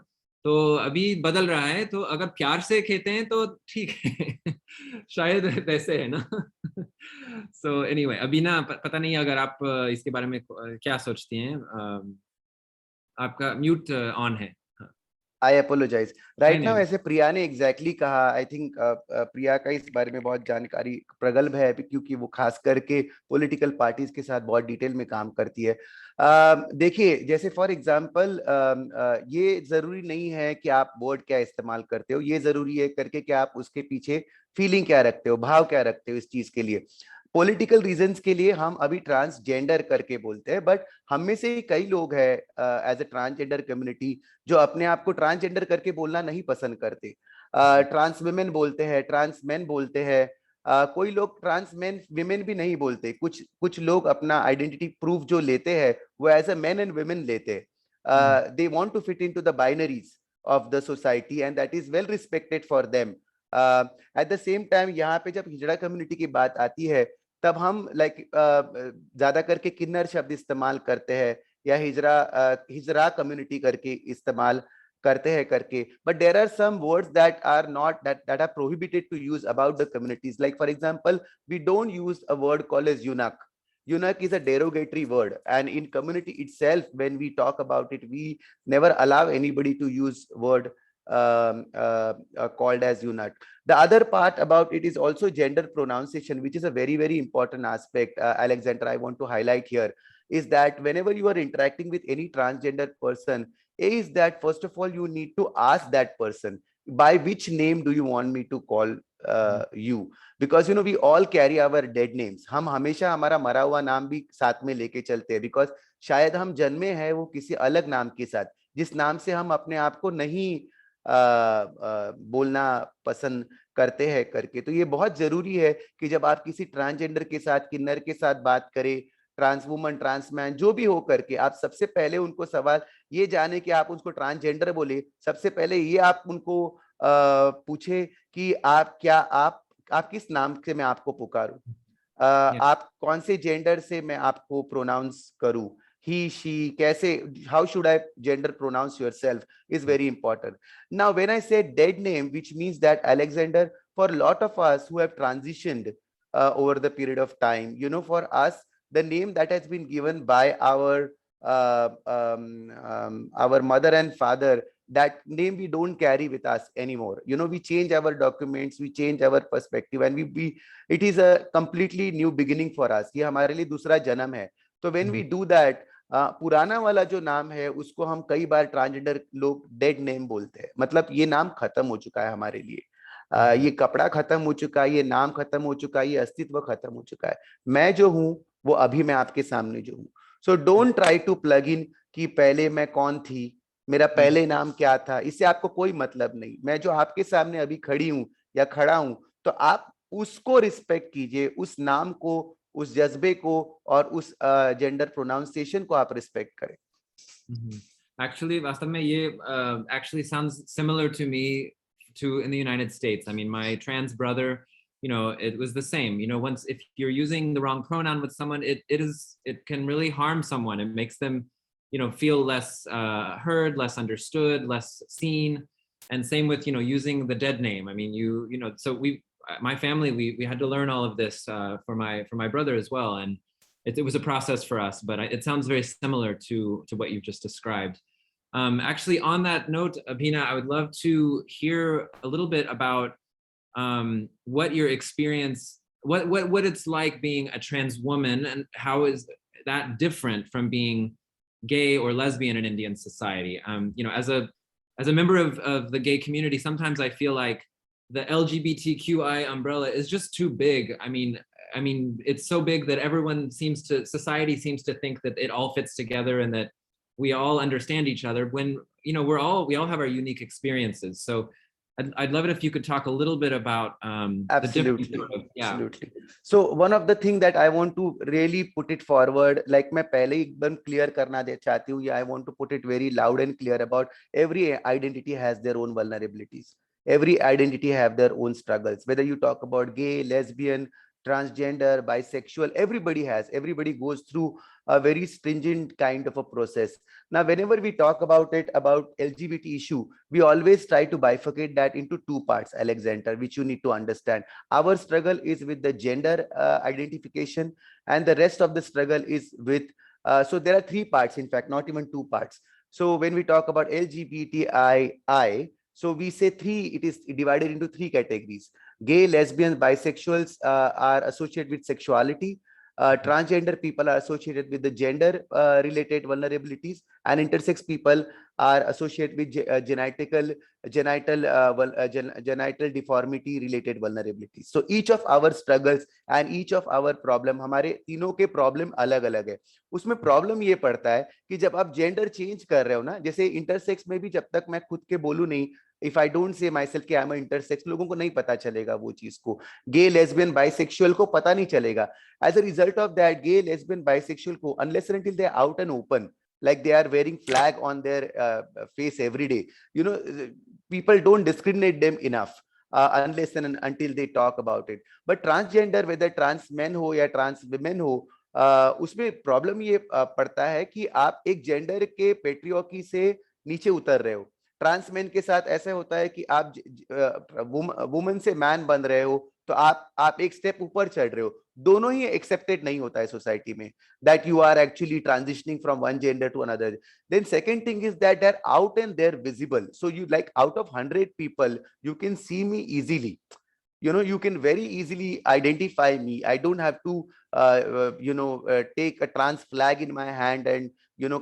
तो अभी बदल रहा है, तो अगर प्यार से कहते हैं तो ठीक है. शायद वैसे है ना. सो एनीवे, अभी ना पता नहीं अगर आप इसके बारे में क्या सोचती हैं. आपका म्यूट ऑन है. I apologize. Right now, ऐसे प्रिया ने exactly कहा. I think प्रिया का इस बारे में बहुत जानकारी प्रगल्भ है, क्योंकि वो खास करके पॉलिटिकल पार्टीज के साथ बहुत डिटेल में काम करती है. देखिए, जैसे फॉर एग्जांपल ये जरूरी नहीं है कि आप वर्ड क्या इस्तेमाल करते हो, ये जरूरी है करके कि आप उसके पीछे फीलिंग क्या रखते हो, भाव क्या रखते हो इस चीज के लिए. पॉलिटिकल रीजंस के लिए हम अभी ट्रांसजेंडर करके बोलते हैं, बट हम में से कई लोग हैं एज ए ट्रांसजेंडर कम्युनिटी जो अपने आप को ट्रांसजेंडर करके बोलना नहीं पसंद करते. ट्रांस वुमेन बोलते हैं, ट्रांस मेन बोलते हैं. कोई लोग ट्रांस मेन विमेन भी नहीं बोलते. कुछ लोग अपना आइडेंटिटी प्रूफ जो लेते हैं वो as a men and women लेते हैं. They want to fit into the binaries of the society and that is well respected for them. At the same time यहाँ पे जब हिजड़ा कम्युनिटी की बात आती है, तब हम ज्यादा करके किन्नर शब्द इस्तेमाल करते हैं या हिजरा कम्युनिटी करके इस्तेमाल करते हैं करके. But there are some words that are not that are prohibited to use about the communities. Like for example, we don't use a word called as eunuch. Eunuch is a derogatory word, and in community itself, when we talk about it, we never allow anybody to use word called as eunuch. The other part about it is also gender pronunciation, which is a very, very important aspect. Alexander, I want to highlight here is that whenever you are interacting with any transgender person, is that first of all you need to ask that person, by which name do you want me to call you, because we all carry our dead names. हम हमेशा हमारा मरा हुआ नाम भी साथ में लेके चलते हैं, because शायद हम जन्मे हैं वो किसी अलग नाम के साथ, जिस नाम से हम अपने आप को नहीं बोलना पसंद करते हैं करके। तो ये बहुत जरूरी है कि जब आप किसी ट्रांसजेंडर के साथ, किन्नर के साथ बात करें, ट्रांस वुमन, ट्रांस मैन, जो भी हो करके, आप सबसे पहले उनको सवाल ये जाने कि आप उसको ट्रांसजेंडर बोले, सबसे पहले ये आप उनको पूछे कि आप किस नाम से मैं आपको पुकारूं, आप कौन से जेंडर से मैं आपको प्रोनाउंस करूं, he, she, कैसे, how should I gender pronounce yourself is very important. Now, when I say dead name, which means that, Alexander, for a lot of us who have transitioned over the period of time, for us, the name that has been given by our mother and father, that name we don't carry with us anymore. We change our documents, we change our perspective, and it is a completely new beginning for us. ये हमारे लिए दूसरा जन्म है. तो when we do that, पुराना वाला जो नाम है उसको हम कई बार ट्रांसजेंडर लोग डेड नेम बोलते हैं. मतलब ये नाम खत्म हो चुका है हमारे लिए, ये कपड़ा खत्म हो चुका है, ये नाम खत्म हो चुका है, ये अस्तित्व खत्म हो चुका है. मैं जो हूं वो अभी मैं आपके सामने जो हूं. So don't try to plug in कि पहले मैं कौन थी, मेरा पहले नाम क्या था. इससे आपको कोई मतलब नहीं. मैं जो आपके सामने अभी खड़ी हूं या खड़ा हूं, तो आप उसको रिस्पेक्ट कीजिए, उस नाम को, उस जज्बे को, और उस जेंडर प्रोनाउंसिएशन को आप रिस्पेक्ट करें. Actually, वास्तव में ये actually sounds similar to me to in the United States. I mean, my trans brother, it was the same. Once if you're using the wrong pronoun with someone, it can really harm someone. It makes them, feel less heard, less understood, less seen. And same with, using the dead name. I mean, so my family, we had to learn all of this for my brother as well. And it was a process for us, but it sounds very similar to what you've just described. Actually, on that note, Abhina, I would love to hear a little bit about what your experience, what it's like being a trans woman, and how is that different from being gay or lesbian in Indian society. As a member of the gay community, sometimes I feel like the LGBTQI umbrella is just too big. I mean, it's so big that society seems to think that it all fits together and that we all understand each other, when, we all have our unique experiences. So I'd love it if you could talk a little bit about Absolutely. the difference. Yeah. Absolutely. So one of the things that I want to really put it forward, like मैं पहले एकदम clear करना चाहती हूँ, I want to put it very loud and clear about every identity has their own vulnerabilities. Every identity have their own struggles. Whether you talk about gay, lesbian, transgender, bisexual, everybody goes through a very stringent kind of a process. Now, whenever we talk about LGBT issue, we always try to bifurcate that into two parts, Alexander, which you need to understand. Our struggle is with the gender identification, and the rest of the struggle is with, so there are three parts, in fact, not even two parts. So when we talk about LGBTI, so we say it is divided into three categories. Gay, lesbians, bisexuals are associated with sexuality. Transgender people are associated with the gender related vulnerabilities, and intersex people are associated with genital deformity related vulnerabilities. So each of our struggles and each of our problem, हमारे तीनों के problem अलग अलग है. उसमें problem ये पड़ता है कि जब आप gender change कर रहे हो ना, जैसे intersex में भी जब तक मैं खुद के बोलूं नहीं, if I don't say myself कि I'm a intersex, लोगों को नहीं पता चलेगा वो चीज को. Gay, lesbian, bisexual को पता नहीं चलेगा. As a result of that, gay, lesbian, bisexual को, unless and until they are out and open, like they are wearing flag on their face every day, people don't discriminate them enough unless and until they talk about it. But transgender, whether trans men हो या trans women हो, उसमें problem ये पड़ता है कि आप एक जेंडर के पेट्रियार्की से नीचे उतर रहे हो. ट्रांस मैन के साथ ऐसा होता है कि आप वुमन से मैन बन रहे हो, तो आप एक स्टेप ऊपर चढ़ रहे हो. दोनों ही एक्सेप्टेड नहीं होता है सोसाइटी में, that you are actually transitioning from one gender to another. Then second thing is that they're out and they're visible. So you, like, out of 100 people, you can see me easily. You can very easily identify me. I don't have to take a trans flag in my hand and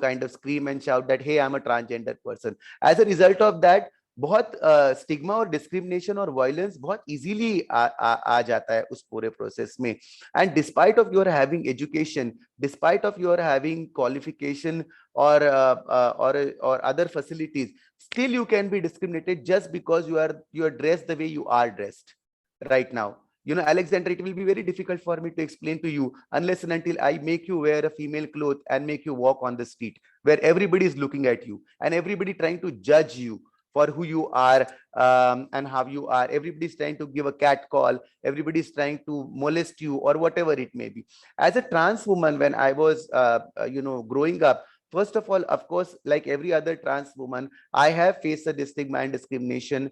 kind of scream and shout that, hey, I'm a transgender person. As a result of that, बहुत stigma और discrimination और violence बहुत easily आ जाता है उस पूरे process में. And despite of your having education, despite of your having qualification or other facilities, still you can be discriminated just because you are dressed the way you are dressed right now. You know, Alexander, it will be very difficult for me to explain to you unless and until I make you wear a female cloth and make you walk on the street where everybody is looking at you and everybody trying to judge you for who you are and how you are. Everybody's trying to give a cat call. Everybody's trying to molest you or whatever it may be. As a trans woman, when I was, growing up, first of all, of course, like every other trans woman, I have faced a stigma and discrimination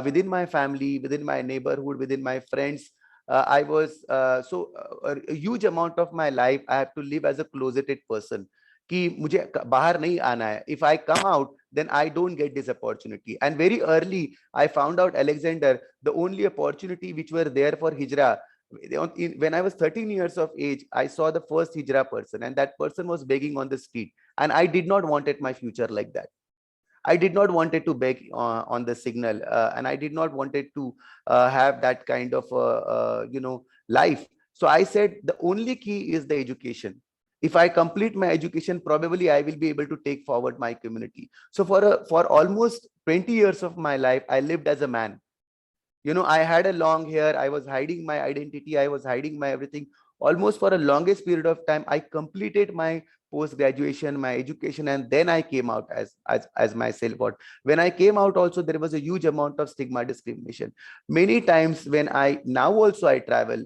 within my family, within my neighborhood, within my friends. I was a huge amount of my life I have to live as a closeted person कि मुझे बाहर नहीं आना है. If I come out, then I don't get this opportunity. And very early, I found out, Alexander, the only opportunity which were there for Hijra. When I was 13 years of age, I saw the first Hijra person, and that person was begging on the street. And I did not wanted my future like that. I did not wanted to beg on the signal, and I did not wanted to have that kind of life. So I said the only key is the education. If I complete my education, probably I will be able to take forward my community. So for almost 20 years of my life, I lived as a man. You know, I had a long hair. I was hiding my identity. I was hiding my everything. Almost for a longest period of time, I completed my post-graduation, my education, and then I came out as myself. When I came out also, there was a huge amount of stigma, discrimination. Many times when now also I travel,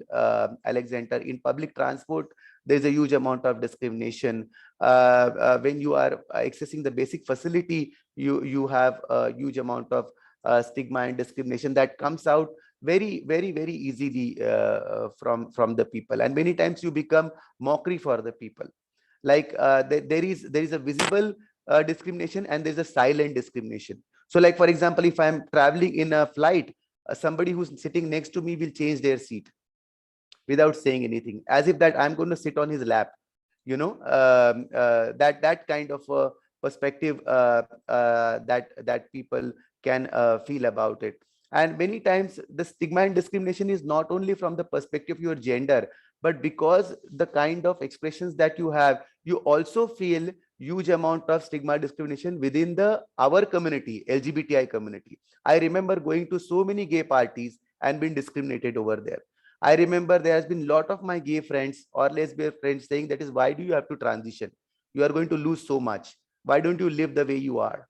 Alexander, in public transport, there's a huge amount of discrimination. When you are accessing the basic facility, you have a huge amount of stigma and discrimination that comes out very, very, very easily from the people. And many times you become mockery for the people. Like there is a visible discrimination and there's a silent discrimination. So like, for example, if I'm traveling in a flight, somebody who's sitting next to me will change their seat without saying anything, as if that I'm going to sit on his lap. You know, that kind of a perspective that people can feel about it. And many times the stigma and discrimination is not only from the perspective of your gender, but because the kind of expressions that you have, you also feel huge amount of stigma discrimination within our community, LGBTI community. I remember going to so many gay parties and being discriminated over there. I remember there has been a lot of my gay friends or lesbian friends saying that is, why do you have to transition? You are going to lose so much. Why don't you live the way you are?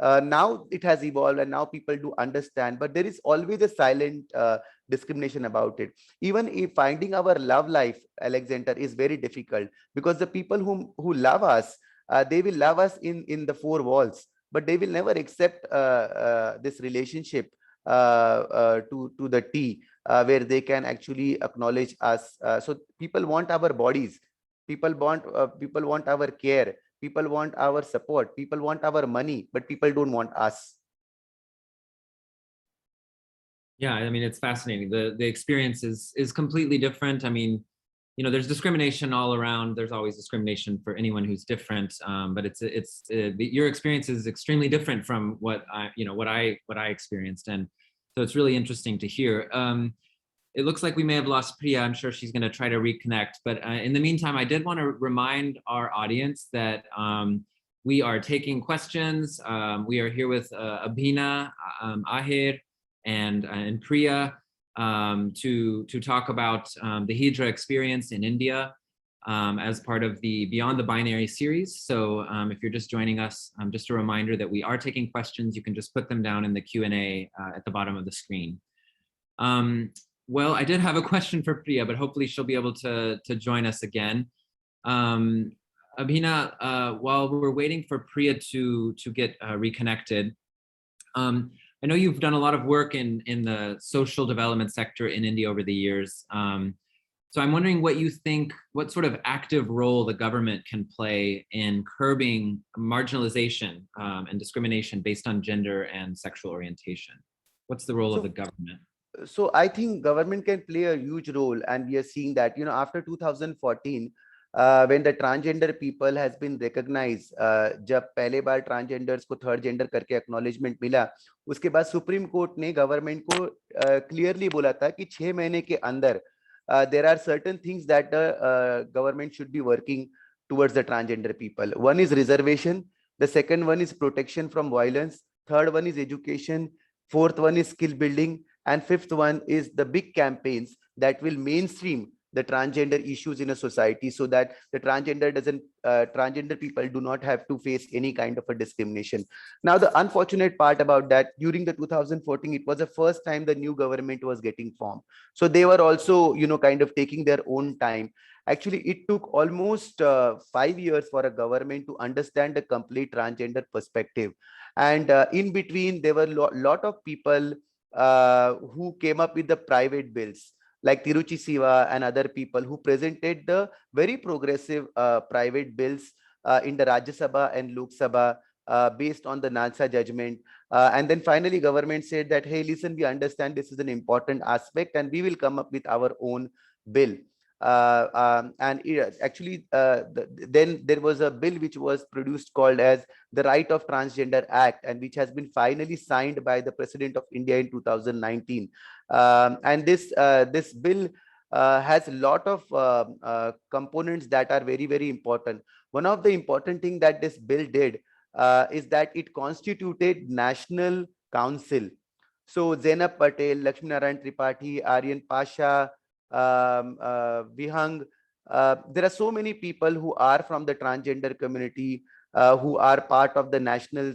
Now it has evolved and now people do understand, but there is always a silent discrimination about it. Even if finding our love life, Alexander, is very difficult, because the people who love us, they will love us in the four walls, but they will never accept this relationship to the T, where they can actually acknowledge us. So people want our bodies, people want our care, people want our support, people want our money, but people don't want us. Yeah, I mean, it's fascinating. The experience is completely different. I mean, you know, there's discrimination all around. There's always discrimination for anyone who's different. But your experience is extremely different from what I experienced, and so it's really interesting to hear. It looks like we may have lost Priya. I'm sure she's going to try to reconnect. But in the meantime, I did want to remind our audience that we are taking questions. We are here with Abhina, Ahir, and Priya to talk about the Hijra experience in India as part of the Beyond the Binary series. So if you're just joining us, just a reminder that we are taking questions. You can just put them down in the Q&A at the bottom of the screen. Well, I did have a question for Priya, but hopefully she'll be able to join us again. Abhina, while we're waiting for Priya to get reconnected, I know you've done a lot of work in the social development sector in India over the years. So I'm wondering what sort of active role the government can play in curbing marginalization and discrimination based on gender and sexual orientation. What's the role of the government? So I think government can play a huge role, and we are seeing that, you know, after 2014, when the transgender people has been recognized, जब पहले बार transgenders को third gender करके acknowledgement मिला, उसके बाद supreme court ने government को clearly बोला था कि 6 महीने के अंदर there are certain things that the government should be working towards the transgender people. One is reservation, the second one is protection from violence, third one is education, fourth one is skill building, and fifth one is the big campaigns that will mainstream the transgender issues in a society, so that the transgender people do not have to face any kind of a discrimination. Now, the unfortunate part about that, during the 2014, it was the first time the new government was getting formed. So they were also, kind of taking their own time. Actually, it took almost 5 years for a government to understand the complete transgender perspective. And in between, there were lot of people who came up with the private bills, like Tiruchi Siva and other people who presented the very progressive private bills in the Rajya Sabha and Lok Sabha based on the NALSA judgment. And then finally, government said that, hey, listen, we understand this is an important aspect and we will come up with our own bill. Then there was a bill which was produced called as the Right of Transgender Act, and which has been finally signed by the President of India in 2019. And this bill has a lot of components that are very, very important. One of the important thing that this bill did is that it constituted National Council. So Zainab Patel, Lakshmi Narayan Tripathi, Aryan Pasha, Vihang, there are so many people who are from the transgender community who are part of the National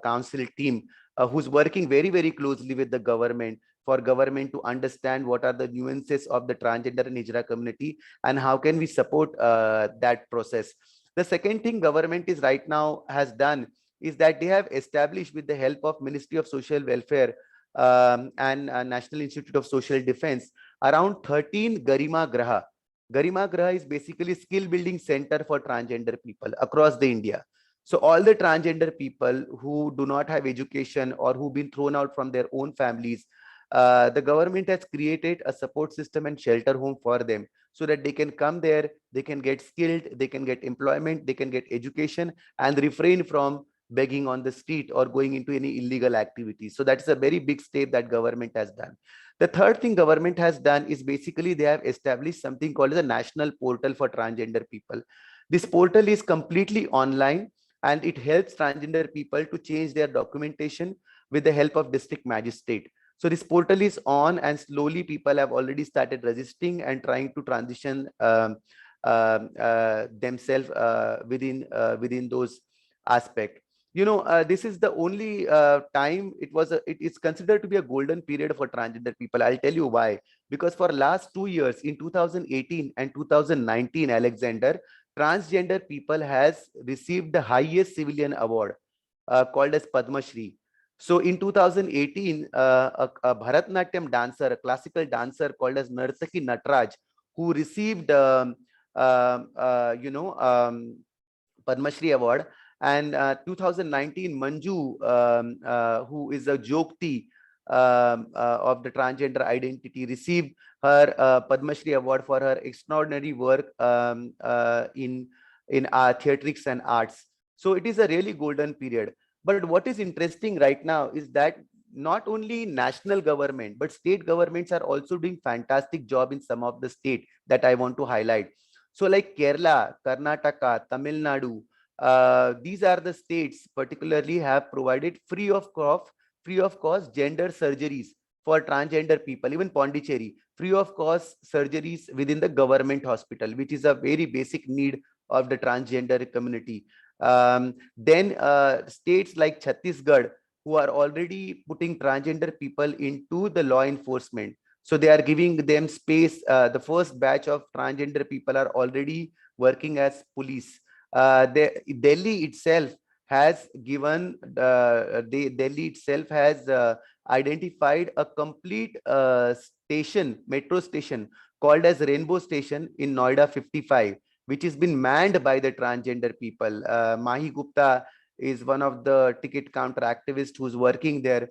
Council team, who's working very, very closely with the government for government to understand what are the nuances of the transgender and Hijra community and how can we support that process. The second thing government is right now has done is that they have established, with the help of Ministry of Social Welfare and National Institute of Social Defense, around 13 Garima Graha. Garima Graha is basically skill building center for transgender people across the India. So all the transgender people who do not have education or who've been thrown out from their own families, the government has created a support system and shelter home for them, so that they can come there, they can get skilled, they can get employment, they can get education, and refrain from begging on the street or going into any illegal activities. So that's a very big step that government has done. The third thing government has done is basically they have established something called as a national portal for transgender people. This portal is completely online and it helps transgender people to change their documentation with the help of district magistrate. So this portal is on and slowly people have already started registering and trying to transition themselves within those aspects. This is the only time it is considered to be a golden period for transgender people. I'll tell you why. Because for last 2 years, in 2018 and 2019, Alexander, transgender people has received the highest civilian award called as Padma Shri. So in 2018, a Bharatnatyam dancer, a classical dancer called as Nartaki Natraj, who received Padma Shri award, and 2019 Manju, who is a Jokti of the transgender identity, received her Padma Shri award for her extraordinary work in theatrics and arts. So it is a really golden period. But what is interesting right now is that not only national government, but state governments are also doing fantastic job in some of the state that I want to highlight. So like Kerala, Karnataka, Tamil Nadu, these are the states particularly have provided free of cost gender surgeries for transgender people. Even Pondicherry, free of cost surgeries within the government hospital, which is a very basic need of the transgender community. Then states like Chhattisgarh, who are already putting transgender people into the law enforcement. So they are giving them space. The first batch of transgender people are already working as police. Delhi itself has given, Delhi itself has identified a complete metro station called as Rainbow Station in Noida 55, which has been manned by the transgender people. Mahi Gupta is one of the ticket counter activists who's working there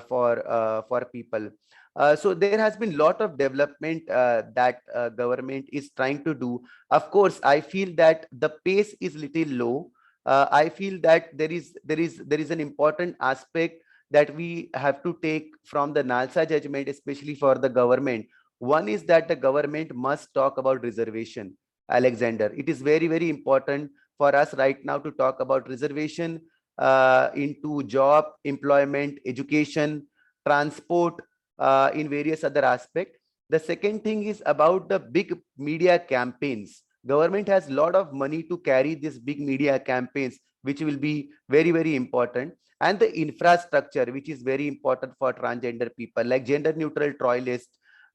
for people. So there has been lot of development that government is trying to do. Of course, I feel that the pace is little low. I feel that there is an important aspect that we have to take from the NALSA judgment, especially for the government. One is that the government must talk about reservation, Alexander. It is very, very important for us right now to talk about reservation into job, employment, education, transport, in various other aspects. The second thing is about the big media campaigns. Government has a lot of money to carry these big media campaigns, which will be very, very important. And the infrastructure, which is very important for transgender people, like gender neutral toilets,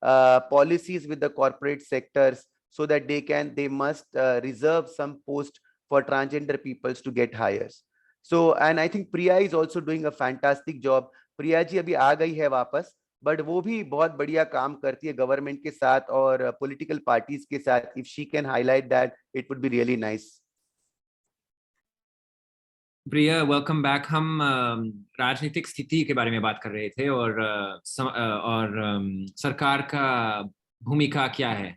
policies with the corporate sectors, so that they must reserve some post for transgender peoples to get hires. So, and I think Priya is also doing a fantastic job. Priya ji अभी आ गई है वापस, but वो भी बहुत बढ़िया काम करती है गवर्नमेंट के साथ और पॉलिटिकल पार्टीज के साथ. If she can highlight that, it would be really nice. Priya, welcome back. हम राजनीतिक स्थिति के बारे में बात कर रहे थे और सरकार का भूमिका क्या है.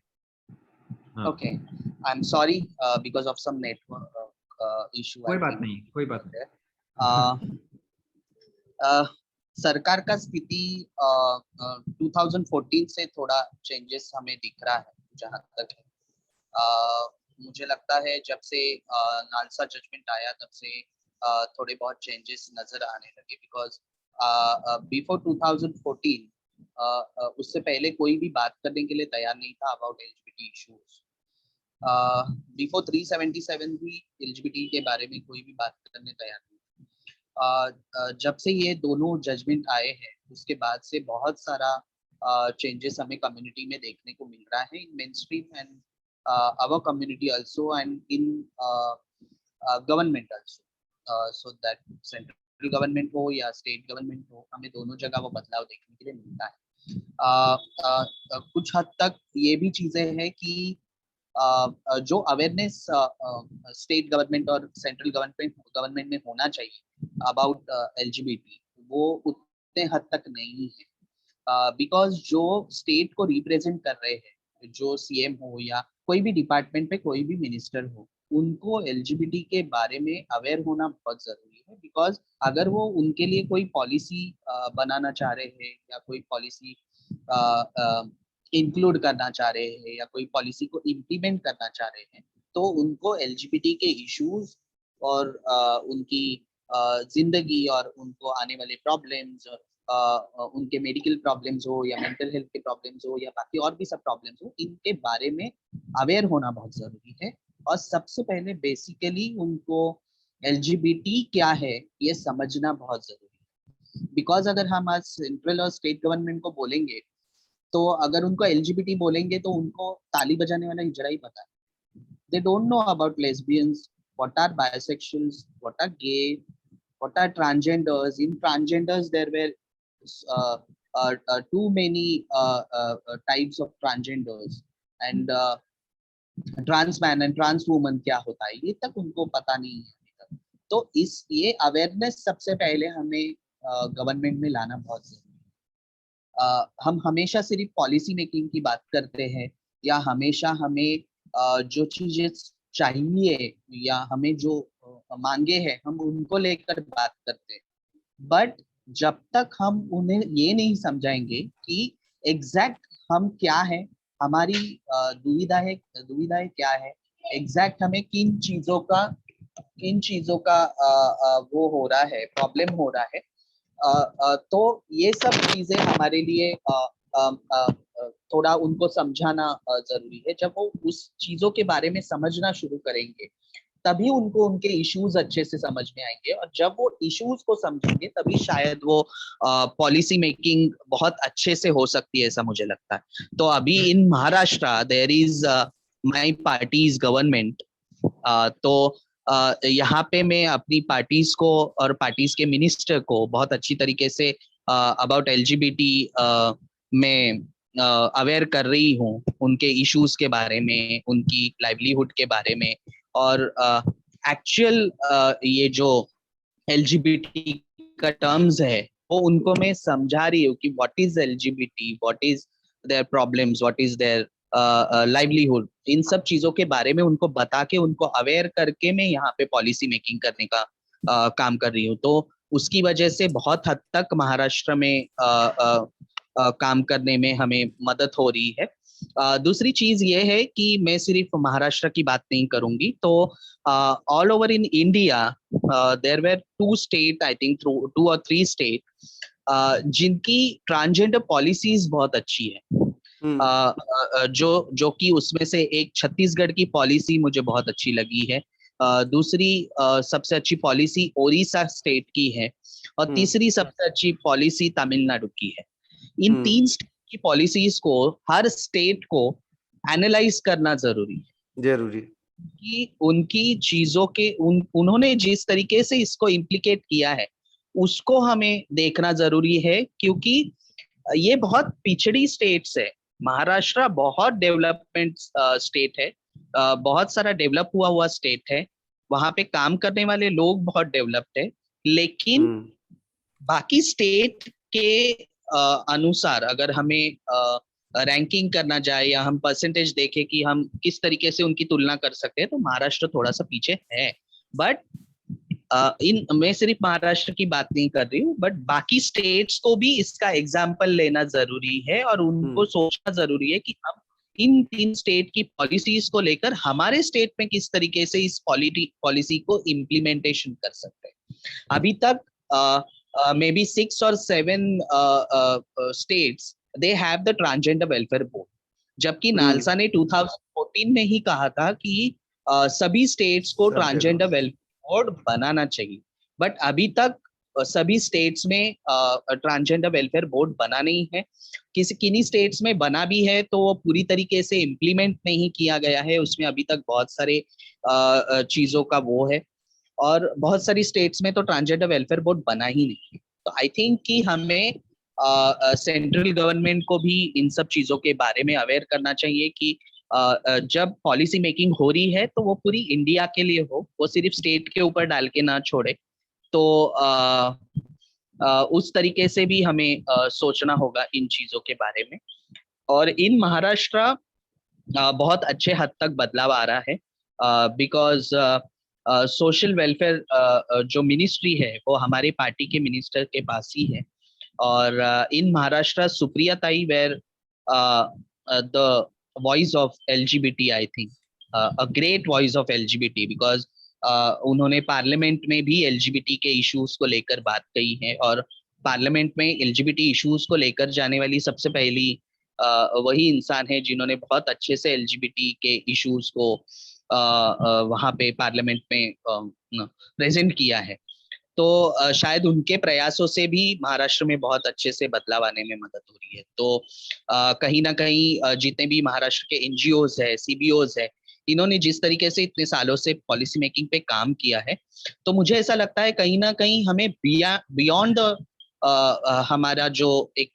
Okay, I am sorry because of some network issue. कोई बात नहीं, कोई बात नहीं. सरकार का स्थिति 2014 से थोड़ा चेंजेस हमें दिख रहा है जहाँ तक है. मुझे लगता है जब से नालसा जजमेंट आया तब से थोड़े बहुत चेंजेस नजर आने लगे. बिकॉज बिफोर 2014 उससे पहले कोई भी बात करने के लिए तैयार नहीं था अबाउट एलजीबीटी इश्यूज. बिफोर 377 भी एलजीबीटी के बारे में कोई भी बात करने तैयार नहीं. जब से ये दोनों जजमेंट आए हैं उसके बाद से बहुत सारा चेंजेस हमें कम्युनिटी में देखने को मिल रहा है, in mainstream and our community also and in government also. So that central government हो या स्टेट गवर्नमेंट हो, हमें दोनों जगह वो बदलाव देखने के लिए मिलता है. कुछ हद तक ये भी चीजें हैं कि जो अवेयरनेस स्टेट गवर्नमेंट और सेंट्रल गवर्नमेंट में होना चाहिए अबाउट एलजीबीटी, वो उतने हद तक नहीं है. बिकॉज जो स्टेट को रिप्रेजेंट कर रहे हैं, जो सीएम हो या कोई भी डिपार्टमेंट पे कोई भी मिनिस्टर हो, उनको एलजीबीटी के बारे में अवेयर होना बहुत जरूरी है. बिकॉज अगर वो उनके लिए कोई पॉलिसी बनाना चाह रहे हैं या कोई पॉलिसी इंक्लूड करना चाह रहे हैं या कोई पॉलिसी को इम्प्लीमेंट करना चाह रहे हैं, तो उनको एलजीबीटी के इश्यूज और उनकी जिंदगी और उनको आने वाले प्रॉब्लम्स और उनके मेडिकल प्रॉब्लम्स हो या मेंटल हेल्थ के प्रॉब्लम्स हो या बाकी और भी सब प्रॉब्लम्स हो, इनके बारे में अवेयर होना बहुत जरूरी है. और सबसे पहले बेसिकली उनको एलजीबीटी क्या है ये समझना बहुत जरूरी है. बिकॉज अगर हम आज सेंट्रल और स्टेट गवर्नमेंट को बोलेंगे तो अगर उनको एलजीबीटी बोलेंगे तो उनको ताली बजाने वाला हिजड़ा ही पता है. They don't know about lesbians, what are bisexuals, what are gay, what are transgenders. In transgenders there were too many types of transgenders and trans man and trans woman क्या होता है ये तक उनको पता नहीं है अभी तक. तो ये अवेयरनेस सबसे पहले हमें गवर्नमेंट में लाना बहुत जरूरी है. हम हमेशा सिर्फ पॉलिसी मेकिंग की बात करते हैं या हमेशा हमें जो चीजें चाहिए या हमें जो मांगे हैं हम उनको लेकर बात करते हैं. बट जब तक हम उन्हें ये नहीं समझाएंगे कि एग्जैक्ट हम क्या है, हमारी दुविधाएं क्या है, एग्जैक्ट हमें किन चीजों का वो हो रहा है, प्रॉब्लम हो रहा है, तो ये सब चीजें हमारे लिए थोड़ा उनको समझाना जरूरी है. जब वो उस चीजों के बारे में समझना शुरू करेंगे तभी उनको उनके इश्यूज अच्छे से समझ में आएंगे और जब वो इश्यूज को समझेंगे तभी शायद वो पॉलिसी मेकिंग बहुत अच्छे से हो सकती है, ऐसा मुझे लगता है. तो अभी in Maharashtra there is my party's government. तो यहाँ पे मैं अपनी पार्टीज को और पार्टीज के मिनिस्टर को बहुत अच्छी तरीके से अबाउट एलजीबीटी में अवेयर कर रही हूँ, उनके इश्यूज के बारे में, उनकी लाइवलीहुड के बारे में और एक्चुअल ये जो एलजीबीटी का टर्म्स है वो उनको मैं समझा रही हूँ कि what is LGBT, what is their problems, what is their livelihood, इन सब चीजों के बारे में उनको बता के उनको अवेयर करके मैं यहाँ पे पॉलिसी मेकिंग करने का काम कर रही हूँ। तो उसकी वजह से बहुत हद तक महाराष्ट्र में काम करने में हमें मदद हो रही है। दूसरी चीज ये है कि मैं सिर्फ महाराष्ट्र की बात नहीं करूंगी, तो all over in India there were 2 state, I think 2 और 3 स्टेट जिनकी ट्रांसजेंडर पॉलिसीज बहुत अच्छी है। जो कि उसमें से एक छत्तीसगढ़ की पॉलिसी मुझे बहुत अच्छी लगी है, दूसरी सबसे अच्छी पॉलिसी ओडिशा स्टेट की है, और तीसरी सबसे अच्छी पॉलिसी तमिलनाडु की है। इन 3 स्टेट की पॉलिसीज को, हर स्टेट को एनालाइज करना जरूरी है कि उनकी चीजों के उन्होंने जिस तरीके से इसको इम्प्लीकेट किया है उसको हमें देखना जरूरी है, क्योंकि ये बहुत पिछड़ी स्टेट्स है। महाराष्ट्र बहुत डेवलपमेंट स्टेट है, बहुत सारा डेवलप हुआ स्टेट है, वहां पे काम करने वाले लोग बहुत डेवलप्ड है, लेकिन बाकी स्टेट के अनुसार अगर हमें रैंकिंग करना जाए या हम परसेंटेज देखें कि हम किस तरीके से उनकी तुलना कर सकते हैं, तो महाराष्ट्र थोड़ा सा पीछे है। बट मैं सिर्फ महाराष्ट्र की बात नहीं कर रही हूँ, बट बाकी स्टेट्स को भी इसका एग्जाम्पल लेना जरूरी है और उनको सोचना जरूरी है कि हम इन 3 स्टेट की पॉलिसीज को लेकर हमारे स्टेट में किस तरीके से इस पॉलिसी को इम्प्लीमेंटेशन कर सकते हैं। अभी तक मे बी 6 और 7 states they have the transgender welfare board, जबकि नालसा ने 2014 में ही कहा था कि सभी स्टेट्स को ट्रांसजेंडर वेलफेयर बोर्ड बनाना चाहिए, बट अभी तक सभी स्टेट्स में ट्रांसजेंडर वेलफेयर बोर्ड बना नहीं है। किन्हीं स्टेट्स में बना भी है तो वो पूरी तरीके से इम्प्लीमेंट नहीं किया गया है, उसमें अभी तक बहुत सारे चीजों का वो है, और बहुत सारी स्टेट्स में तो ट्रांसजेंडर वेलफेयर बोर्ड बना ही नहीं है। तो आई थिंक कि हमें सेंट्रल गवर्नमेंट को भी इन सब चीजों के बारे में अवेयर करना चाहिए कि जब पॉलिसी मेकिंग हो रही है तो वो पूरी इंडिया के लिए हो, वो सिर्फ स्टेट के ऊपर डाल के ना छोड़े। तो उस तरीके से भी हमें सोचना होगा इन चीजों के बारे में। और इन महाराष्ट्र बहुत अच्छे हद तक बदलाव आ रहा है, बिकॉज सोशल वेलफेयर जो मिनिस्ट्री है वो हमारे पार्टी के मिनिस्टर के पास ही है, और इन Maharashtra Supriya Tai were the voice of LGBT, I think a great voice of LGBT, because उन्होंने पार्लियामेंट में भी एलजीबीटी के इश्यूज को लेकर बात कही है, और पार्लियामेंट में एलजीबीटी इश्यूज को लेकर जाने वाली सबसे पहली वही इंसान है जिन्होंने बहुत अच्छे से एलजीबीटी के इश्यूज को वहां पे पार्लियामेंट में प्रेजेंट किया है। तो शायद उनके प्रयासों से भी महाराष्ट्र में बहुत अच्छे से बदलाव आने में मदद हो रही है। तो कहीं ना कहीं जितने भी महाराष्ट्र के एनजीओज है, सीबीओज है, इन्होंने जिस तरीके से इतने सालों से पॉलिसी मेकिंग पे काम किया है, तो मुझे ऐसा लगता है कहीं ना कहीं हमें बियॉन्ड हमारा जो एक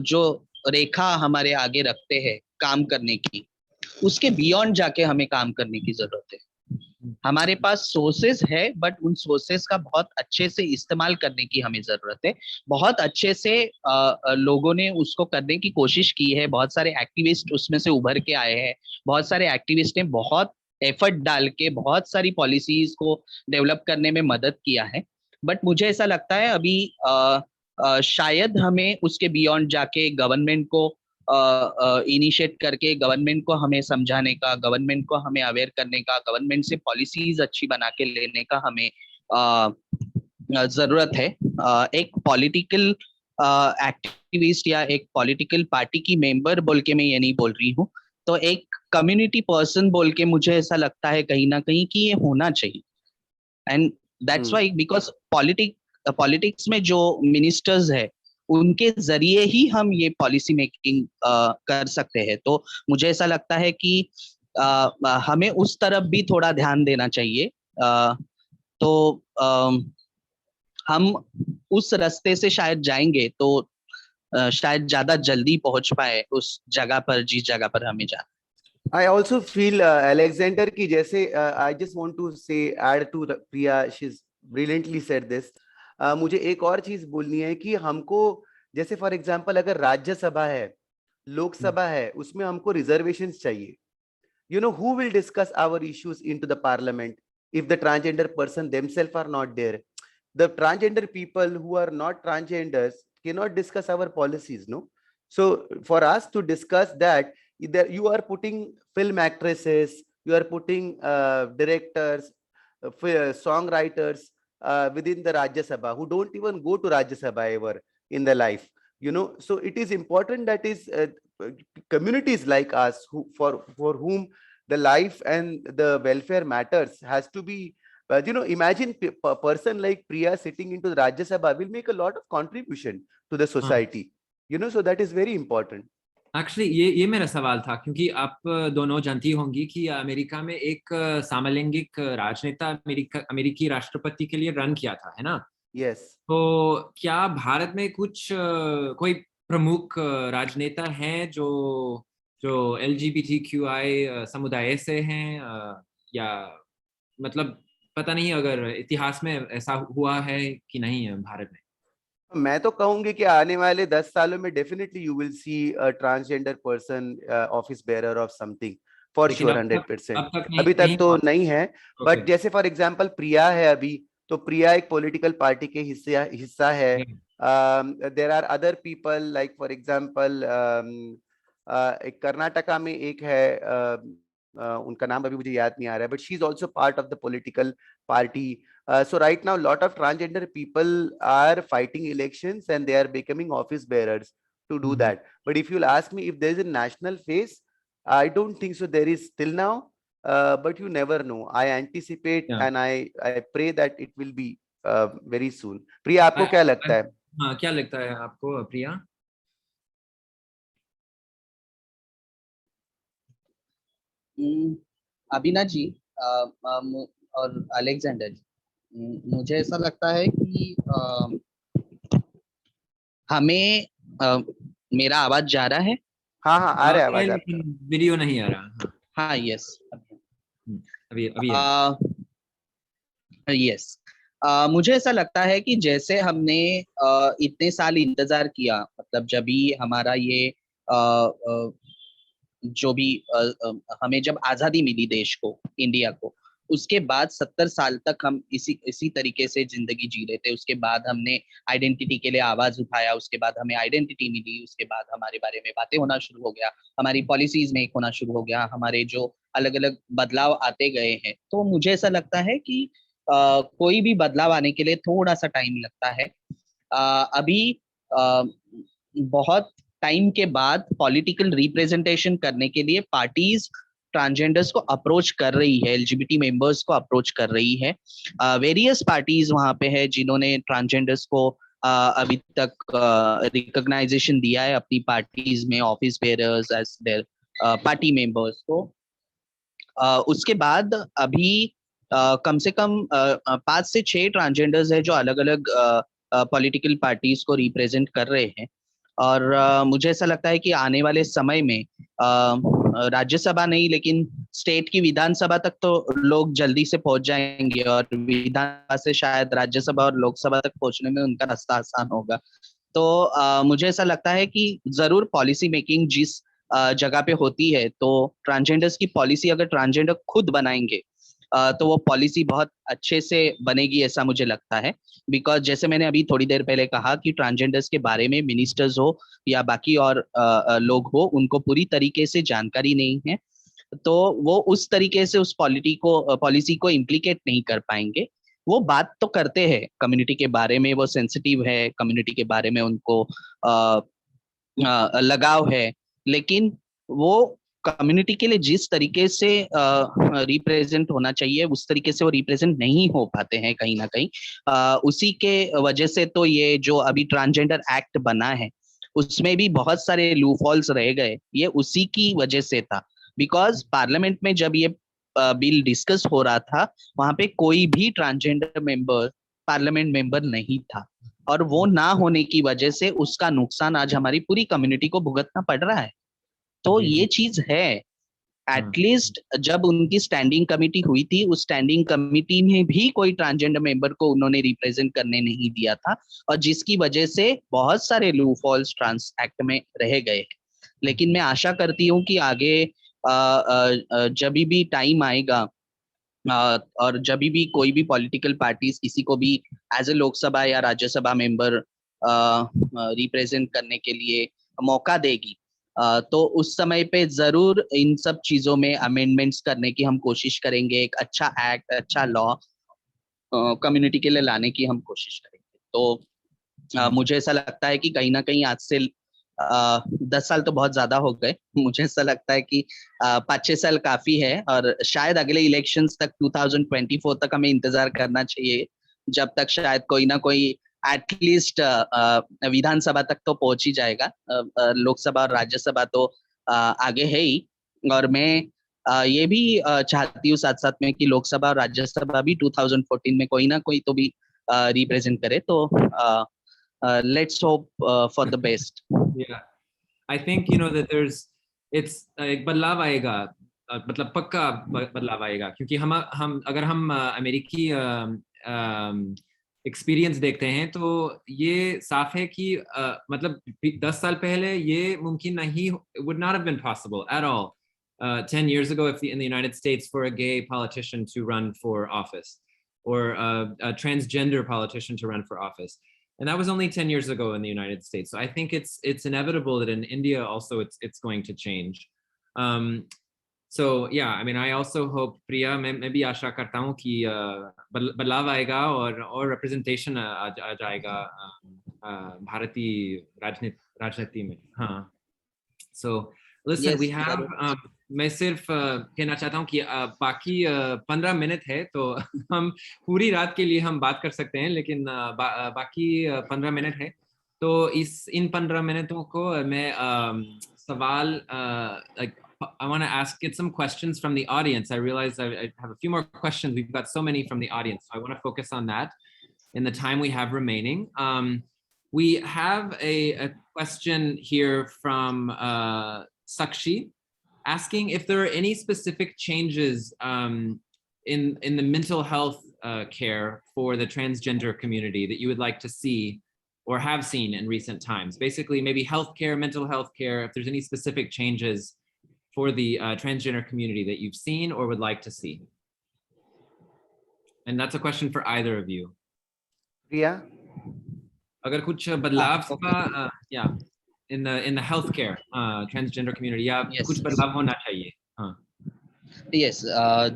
जो रेखा हमारे आगे रखते हैं काम करने की, उसके बियॉन्ड जाके हमें काम करने की जरूरत है। हमारे पास सोर्सेस है, बट उन सोर्सेस का बहुत अच्छे से इस्तेमाल करने की हमें जरूरत है। बहुत अच्छे से लोगों ने उसको करने की कोशिश की है, बहुत सारे एक्टिविस्ट उसमें से उभर के आए हैं, बहुत सारे एक्टिविस्ट ने बहुत एफर्ट डाल के बहुत सारी पॉलिसीज को डेवलप करने में मदद किया है। बट मुझे ऐसा लगता है अभी शायद हमें उसके बियॉन्ड जाके गवर्नमेंट को इनिशिएट करके गवर्नमेंट को हमें समझाने का, गवर्नमेंट को हमें अवेयर करने का, गवर्नमेंट से पॉलिसीज अच्छी बना के लेने का हमें जरूरत है। एक पॉलिटिकल एक्टिविस्ट या एक पॉलिटिकल पार्टी की मेंबर बोल के मैं ये नहीं बोल रही हूँ, तो एक कम्युनिटी पर्सन बोल के मुझे ऐसा लगता है कहीं ना कहीं कि ये होना चाहिए। And that's why, because politics में जो मिनिस्टर्स है उनके जरिए ही हम ये पॉलिसी मेकिंग कर सकते हैं। तो मुझे ऐसा लगता है कि हमें उस तरफ भी थोड़ा ध्यान देना चाहिए। तो हम उस रास्ते से शायद जाएंगे तो शायद ज्यादा जल्दी पहुंच पाए उस जगह पर जिस जगह पर हमें जाना। I also feel Alexander ki jaise I just want to say add to Priya, she's brilliantly said this. मुझे एक और चीज बोलनी है कि हमको, जैसे फॉर एग्जांपल अगर राज्यसभा है, लोकसभा है, उसमें हमको रिजर्वेशंस चाहिए. Who will discuss our issues into the parliament if the transgender person themselves are not there? The transgender people who are not transgenders cannot discuss our policies, no? So for us to discuss that, either you are putting film actresses, you are putting directors, songwriters within the Rajya Sabha who don't even go to Rajya Sabha ever in their life. So it is important that is communities like us who for whom the life and the welfare matters has to be. But imagine a person like Priya sitting into the Rajya Sabha will make a lot of contribution to the society. So that is very important. Actually ये मेरा सवाल था, क्योंकि आप दोनों जानती होंगी कि अमेरिका में एक समलैंगिक राजनेता अमेरिकी राष्ट्रपति के लिए रन किया था, है ना? Yes. तो क्या भारत में कुछ कोई प्रमुख राजनेता हैं जो LGBTQI समुदाय से हैं, या मतलब पता नहीं अगर इतिहास में ऐसा हुआ है कि नहीं है भारत में? मैं तो कहूंगी कि आने वाले 10 सालों में definitely you will see a transgender person office bearer of something, for लेकिन श्योर, अब 100%. तक अभी तक तो हुआ। नहीं है. ओके। बट जैसे फॉर एग्जांपल प्रिया है अभी, तो प्रिया एक पॉलिटिकल पार्टी के हिस्सा है. There are other people like for example एक कर्नाटका में एक है, उनका नाम अभी मुझे याद नहीं आ रहा है, but she is also part of the political party. So right now, a lot of transgender people are fighting elections and they are becoming office bearers to do that. But if you'll ask me if there is a national face, I don't think so. There is till now, but you never know. I anticipate and I pray that it will be very soon. Priya, आपको क्या लगता है? हाँ, क्या लगता है आपको प्रिया? अभिना जी और अलेक्जेंडर जी, मुझे ऐसा लगता है कि हमें मेरा आवाज जा रहा है? हाँ हाँ, आ रहा है आवाज आपका. लेकिन वीडियो नहीं आ रहा. हाँ, यस. अभी यस. मुझे ऐसा लगता है कि जैसे हमने इतने साल इंतजार किया, मतलब जब भी हमारा ये जो भी हमें जब आजादी मिली देश को, इंडिया को, उसके बाद 70 साल तक हम इसी तरीके से जिंदगी जी रहे थे. उसके बाद हमने आइडेंटिटी के लिए आवाज उठाया, उसके बाद हमें आइडेंटिटी मिली, उसके बाद हमारे बारे में बातें होना शुरू हो गया, हमारी पॉलिसीज में एक होना शुरू हो गया, हमारे जो अलग अलग बदलाव आते गए हैं. तो मुझे ऐसा लगता है कि कोई भी बदलाव आने के लिए थोड़ा सा टाइम लगता है. अभी बहुत टाइम के बाद पॉलिटिकल रिप्रेजेंटेशन करने के लिए पार्टीज ट्रांसजेंडर्स को अप्रोच कर रही है, एलजीबीटी मेंबर्स को अप्रोच कर रही है. वेरियस पार्टीज वहां पे है जिन्होंने ट्रांसजेंडर्स को अभी तक रिकॉग्नाइजेशन दिया है अपनी पार्टीज में, office bearers as their party members को. उसके बाद अभी कम से कम 5 से 6 ट्रांसजेंडर्स है जो अलग अलग पॉलिटिकल पार्टीज को रिप्रेजेंट कर रहे हैं. और मुझे ऐसा लगता है कि आने वाले समय में राज्यसभा नहीं, लेकिन स्टेट की विधानसभा तक तो लोग जल्दी से पहुंच जाएंगे, और विधानसभा से शायद राज्यसभा और लोकसभा तक पहुंचने में उनका रास्ता आसान होगा. तो मुझे ऐसा लगता है कि जरूर पॉलिसी मेकिंग जिस जगह पे होती है, तो ट्रांसजेंडर्स की पॉलिसी अगर ट्रांसजेंडर खुद बनाएंगे तो वो पॉलिसी बहुत अच्छे से बनेगी, ऐसा मुझे लगता है. बिकॉज जैसे मैंने अभी थोड़ी देर पहले कहा कि ट्रांसजेंडर्स के बारे में मिनिस्टर्स हो या बाकी और लोग हो, उनको पूरी तरीके से जानकारी नहीं है, तो वो उस तरीके से उस पॉलिसी को इम्प्लीकेट नहीं कर पाएंगे. वो बात तो करते हैं कम्युनिटी के बारे में, वो सेंसिटिव है, कम्युनिटी के बारे में उनको लगाव है, लेकिन वो कम्युनिटी के लिए जिस तरीके से रिप्रेजेंट होना चाहिए उस तरीके से वो रिप्रेजेंट नहीं हो पाते हैं कहीं ना कहीं. उसी के वजह से तो ये जो अभी ट्रांसजेंडर एक्ट बना है उसमें भी बहुत सारे लूपहोल्स रह गए. ये उसी की वजह से था, बिकॉज पार्लियामेंट में जब ये बिल डिस्कस हो रहा था वहां पे कोई भी ट्रांसजेंडर मेंबर पार्लियामेंट मेंबर नहीं था, और वो ना होने की वजह से उसका नुकसान आज हमारी पूरी कम्युनिटी को भुगतना पड़ रहा है. तो ये चीज है. एटलीस्ट जब उनकी स्टैंडिंग कमिटी हुई थी, उस स्टैंडिंग कमिटी में भी कोई ट्रांसजेंडर मेंबर को उन्होंने रिप्रेजेंट करने नहीं दिया था, और जिसकी वजह से बहुत सारे लूपहोल्स ट्रांस एक्ट में रह गए। लेकिन मैं आशा करती हूँ कि आगे जब भी टाइम आएगा और जब भी कोई भी पॉलिटिकल पार्टीज किसी को भी एज ए लोकसभा या राज्यसभा मेंबर रिप्रेजेंट करने के लिए मौका देगी, तो उस समय पे जरूर इन सब चीजों में अमेंडमेंट्स करने की हम कोशिश करेंगे। एक अच्छा एक्ट, अच्छा लॉ कम्युनिटी के लिए लाने की हम कोशिश करेंगे। तो मुझे ऐसा लगता है कि कहीं ना कहीं आज से 10 साल तो बहुत ज्यादा हो गए, मुझे ऐसा लगता है कि 5-6 साल काफी है, और शायद अगले इलेक्शंस तक 2024 तक हमें इंतजार करना चाहिए, जब तक शायद कोई ना कोई एटलीस्ट विधानसभा तक तो पहुंच ही जाएगा। लोकसभा और राज्यसभा तो आगे है ही, और मैं ये भी चाहती हूँ साथ साथ में कि लोकसभा और राज्यसभा भी 2014 में कोई ना कोई तो भी रिप्रेजेंट करे। तो let's hope for the best. Yeah, I think that it's एक बदलाव आएगा, मतलब पक्का बदलाव आएगा, क्योंकि हम अगर हम अमेरिकी एक्सपीरियंस देखते हैं तो ये साफ है कि मतलब 10 साल पहले ये मुमकिन नहीं, would not have been possible at all 10 years ago in the United States for a gay politician to run for office, or a transgender politician to run for office. And that was only 10 years ago in the United States. So I think it's inevitable that in India also it's going to change. So yeah, I mean, I also hope, Priya, मैं भी आशा करता हूँ कि बदलाव आएगा और representation आ जाएगा भारतीय राजनीति में। हाँ. So listen, Yes, we have मैं सिर्फ कहना चाहता हूँ कि बाकी 15 मिनट है, तो हम पूरी रात के लिए हम बात कर सकते हैं, लेकिन बाकी 15 मिनट है, तो इन 15 मिनटों को मैं सवाल like I want to get some questions from the audience. I realize I have a few more questions. We've got so many from the audience, so I want to focus on that in the time we have remaining. We have a question here from Sakshi, asking if there are any specific changes in the mental health care for the transgender community that you would like to see or have seen in recent times. Basically, maybe healthcare, mental health care, if there's any specific changes for the transgender community that you've seen or would like to see. And that's a question for either of you. Priya? अगर कुछ बदलाव का yeah, in the healthcare transgender community, या कुछ बदलाव होना चाहिए. हाँ. Yes,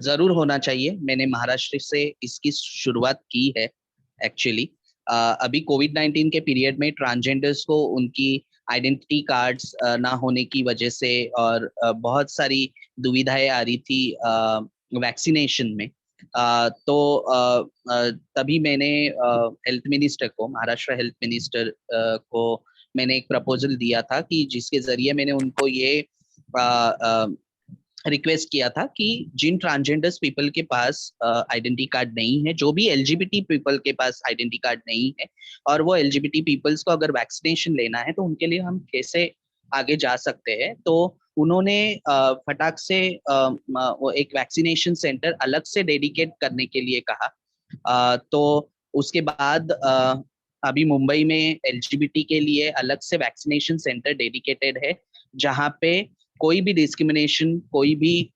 जरूर होना चाहिए. मैंने महाराष्ट्र से इसकी शुरुआत की है एक्चुअली. अभी कोविड-19 के पीरियड में ट्रांसजेंडर्स को उनकी आइडेंटिटी कार्ड्स ना होने की वजह से और बहुत सारी दुविधाएं आ रही थी वैक्सीनेशन में. तो तभी मैंने हेल्थ मिनिस्टर को, महाराष्ट्र हेल्थ मिनिस्टर को मैंने एक प्रपोजल दिया था कि जिसके जरिए मैंने उनको ये रिक्वेस्ट किया था कि जिन ट्रांसजेंडर्स पीपल के पास आइडेंटिटी कार्ड नहीं है, जो भी एलजीबीटी पीपल के पास आइडेंटिटी कार्ड नहीं है, और वो एलजीबीटी पीपल्स को अगर वैक्सीनेशन लेना है तो उनके लिए हम कैसे आगे जा सकते हैं. तो उन्होंने फटाक से एक वैक्सीनेशन सेंटर अलग से डेडिकेट करने के लिए कहा. तो उसके बाद अभी मुंबई में एलजीबीटी के लिए अलग से वैक्सीनेशन सेंटर डेडिकेटेड है, जहाँ पे कोई भी डिस्क्रिमिनेशन, कोई भी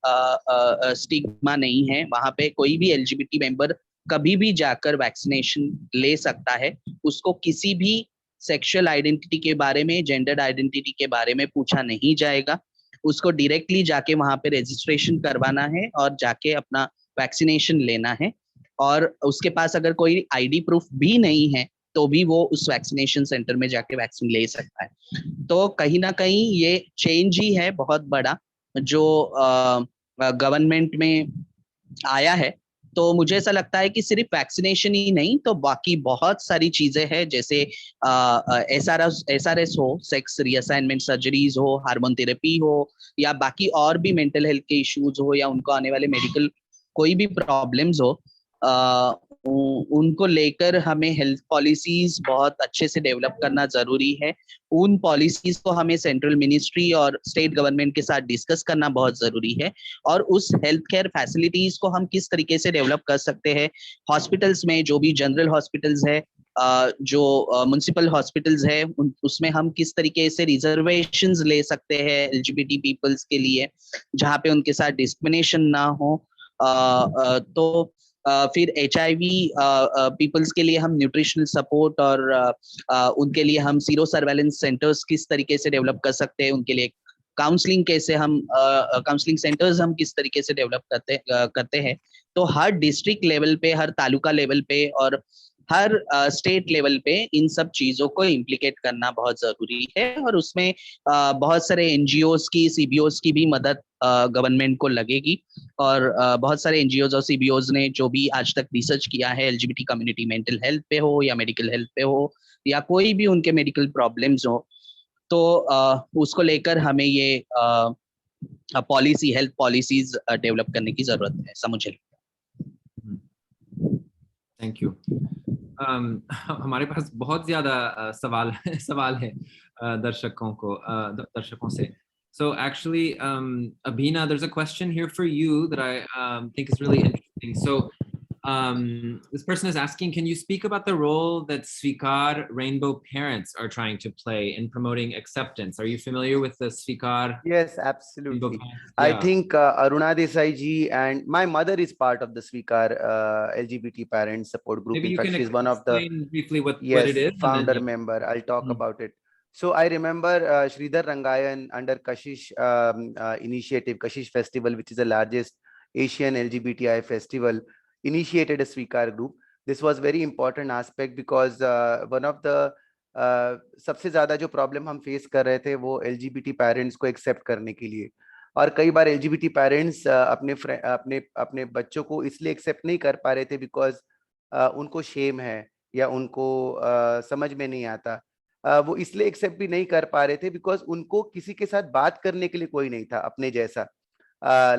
स्टिग्मा नहीं है. वहां पे कोई भी एलजीबीटी मेंबर कभी भी जाकर वैक्सीनेशन ले सकता है. उसको किसी भी सेक्सुअल आइडेंटिटी के बारे में, जेंडर आइडेंटिटी के बारे में पूछा नहीं जाएगा. उसको डायरेक्टली जाके वहां पे रजिस्ट्रेशन करवाना है और जाके अपना वैक्सीनेशन लेना है. और उसके पास अगर कोई आईडी प्रूफ भी नहीं है तो भी वो उस वैक्सीनेशन सेंटर में जाके वैक्सीन ले सकता है. तो कहीं ना कहीं ये चेंज ही है बहुत बड़ा जो गवर्नमेंट में आया है. तो मुझे ऐसा लगता है कि सिर्फ वैक्सीनेशन ही नहीं, तो बाकी बहुत सारी चीजें हैं, जैसे एसआरएस हो, सेक्स रीअसाइनमेंट सर्जरीज हो, हार्मोन थेरेपी हो, या बाकी और भी मेंटल हेल्थ के इश्यूज हो, या उनको आने वाले मेडिकल कोई भी प्रॉब्लम्स हो, उनको लेकर हमें हेल्थ पॉलिसीज बहुत अच्छे से डेवलप करना जरूरी है। उन पॉलिसीज को हमें सेंट्रल मिनिस्ट्री और स्टेट गवर्नमेंट के साथ डिस्कस करना बहुत जरूरी है। और उस हेल्थ केयर फैसिलिटीज को हम किस तरीके से डेवलप कर सकते हैं, हॉस्पिटल्स में जो भी जनरल हॉस्पिटल्स है, जो म्युनिसिपल हॉस्पिटल्स है, उसमें हम किस तरीके से रिजर्वेशंस ले सकते हैं एलजीबीटी पीपल्स के लिए, जहाँ पे उनके साथ डिस्क्रिमिनेशन ना हो। तो फिर HIV पीपल्स के लिए हम न्यूट्रिशनल सपोर्ट और उनके लिए हम सीरो सर्वेलेंस सेंटर्स किस तरीके से डेवलप कर सकते हैं, उनके लिए काउंसलिंग कैसे हम काउंसलिंग सेंटर्स हम किस तरीके से डेवलप करते हैं। तो हर डिस्ट्रिक्ट लेवल पे, हर तालुका लेवल पे और हर स्टेट लेवल पे इन सब चीजों को इम्प्लीकेट करना बहुत जरूरी है। और उसमें बहुत सारे NGOs की, CBOs की भी मदद गवर्नमेंट को लगेगी। और बहुत सारे NGOs और CBOs ने जो भी आज तक रिसर्च किया है LGBT कम्युनिटी मेंटल हेल्थ पे हो या मेडिकल हेल्थ पे हो या कोई भी उनके मेडिकल प्रॉब्लम्स हो, तो उसको लेकर हमें ये पॉलिसी, हेल्थ पॉलिसीज डेवलप करने की जरूरत है, ऐसा मुझे लगता है। Thank you. हमारे पास बहुत ज्यादा सवाल है दर्शकों से. So actually, Abhina, there's a question here for you that I think is really interesting. So this person is asking, can you speak about the role that Svikar Rainbow Parents are trying to play in promoting acceptance? Are you familiar with the Svikar? Yes, Rainbow absolutely. Parents? I Yeah. think Aruna Desai ji, and my mother is part of the Svikar LGBT parent support group. Maybe In you fact, can she's one of the explain briefly what yes it is. founder member. I'll talk about it. So I remember Sridhar Rangayan under Kashish initiative, Kashish Festival, which is the largest Asian LGBTI festival, initiated a Svikar group. This was very important aspect because one of the सबसे ज्यादा जो problem हम face कर रहे थे वो LGBT parents को accept करने के लिए, और कई बार LGBT पेरेंट्स अपने बच्चों को इसलिए एक्सेप्ट नहीं कर पा रहे थे बिकॉज उनको शेम है या उनको समझ में नहीं आता। वो इसलिए एक्सेप्ट भी नहीं कर पा रहे थे बिकॉज उनको किसी के साथ बात करने के लिए कोई नहीं था अपने जैसा।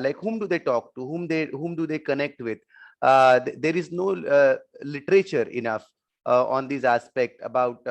Like whom do they talk to, whom do they connect with? There is no literature enough on this aspect about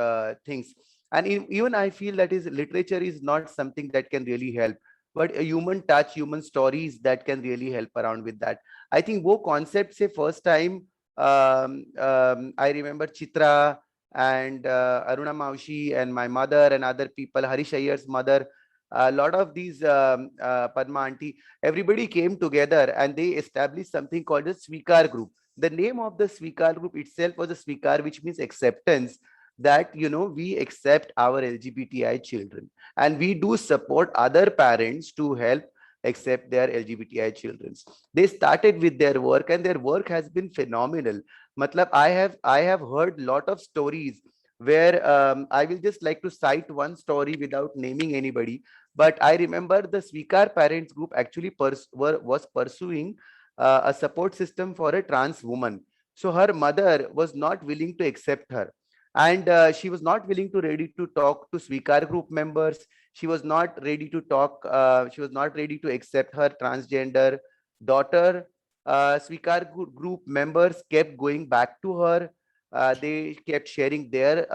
things, and even I feel that is literature is not something that can really help, but a human touch, human stories that can really help around with that. I think wo concept se first time I remember Chitra and Aruna Maushi and my mother and other people, Harish Iyer's mother, a lot of these Padma auntie, everybody came together and they established something called the Svikar group. The name of the Svikar group itself was a Svikar, which means acceptance, that we accept our LGBTI children and we do support other parents to help accept their LGBTI children. They started with their work and their work has been phenomenal. Matlab, I have heard lot of stories where I will just like to cite one story without naming anybody, but I remember the Svikar parents group actually was pursuing a support system for a trans woman. So her mother was not willing to accept her, and she was not ready to talk to Svikar group members. She was not ready to talk. She was not ready to accept her transgender daughter. Svikar group members kept going back to her. They kept sharing their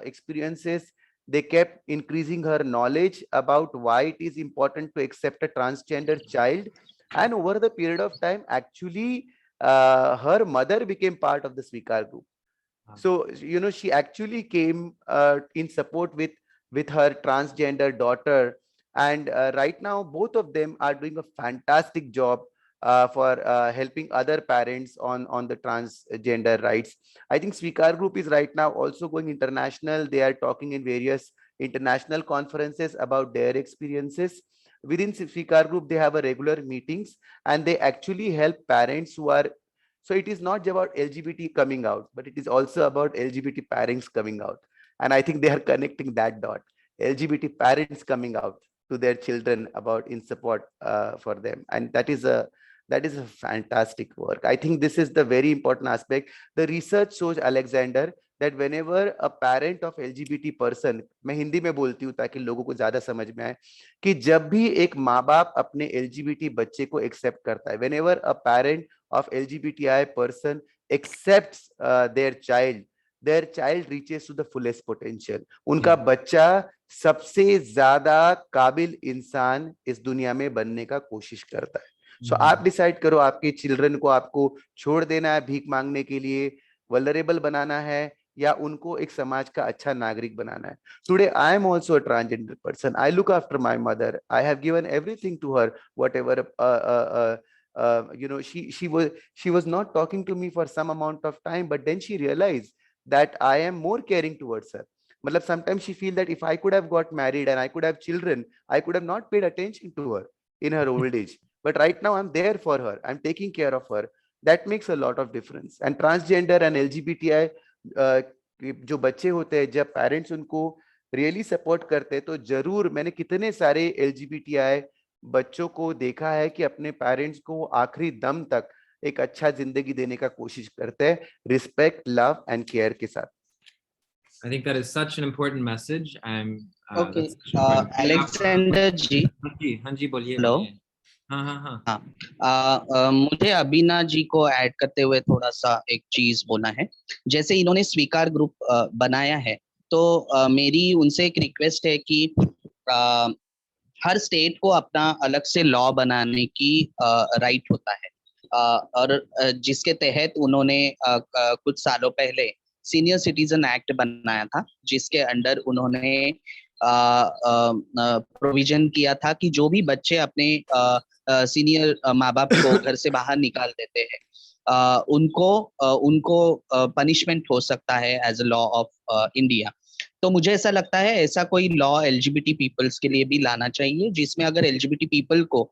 experiences. They kept increasing her knowledge about why it is important to accept a transgender child. And over the period of time, actually, her mother became part of the Svikar group. So, she actually came in support with her transgender daughter. And right now, both of them are doing a fantastic job for helping other parents on the transgender rights. I think Svikar group is right now also going international. They are talking in various international conferences about their experiences. Within Svikar group, they have a regular meetings and they actually help parents who are. So it is not about LGBT coming out, but it is also about LGBT parents coming out. And I think they are connecting that dot. LGBT parents coming out to their children about in support for them. And that is a fantastic work. I think this is the very important aspect. The research shows, Alexander, that whenever a parent of LGBT person, मैं हिंदी में बोलती हूँ ताकि लोगों को ज्यादा समझ में आए, कि जब भी एक माँ बाप अपने LGBT बच्चे को एक्सेप्ट करता है, whenever a parent of LGBTI person accepts their child reaches to the fullest potential. उनका बच्चा सबसे ज्यादा काबिल इंसान इस दुनिया में बनने का कोशिश करता है. So आप डिसाइड करो आपके चिल्ड्रन को आपको छोड़ देना है भीख मांगने के लिए, वल्नरेबल बनाना है, या उनको एक समाज का अच्छा नागरिक बनाना है. Today I am also a transgender person. I look after my mother. I have given everything to her, whatever she was not talking to me for some amount of time, but then she realized that I am more caring towards her. Matlab, sometimes she feel that if I could have got married and I could have children, I could have not paid attention to her in her old age. But right now I'm there for her. I'm taking care of her. That makes a lot of difference. And transgender and LGBTI जो बच्चे होते हैं, जब parents उनको really support करते हैं, तो जरूर मैंने कितने सारे LGBTI बच्चों को देखा है कि अपने पेरेंट्स को आखिरी दम तक एक अच्छा जिंदगी देने का कोशिश करते हैं, रिस्पेक्ट, लव एंड केयर के साथ. I think that is such an important message. Okay, Alexander जी. हाँ जी बोलिए. Hello. हाँ. मुझे अबीना जी को ऐड करते हुए थोड़ा सा एक चीज बोलना है. जैसे इन्होंने स्वीकार ग्रुप बनाया है, तो मेरी उनसे एक रिक्वेस्ट है कि हर स्टेट को अपना अलग से लॉ बनाने की राइट होता है, और जिसके तहत उन्होंने कुछ सालों पहले सीनियर सिटीजन एक्ट बनाया था, जिसके अंडर उन्होंने प्रोविजन किया था कि जो भी बच्चे अपने सीनियर माँ बाप को घर से बाहर निकाल देते हैं, उनको पनिशमेंट हो सकता है as a law of India. तो मुझे ऐसा लगता है ऐसा कोई लॉ LGBT पीपल्स के लिए भी लाना चाहिए, जिसमें अगर LGBT पीपल को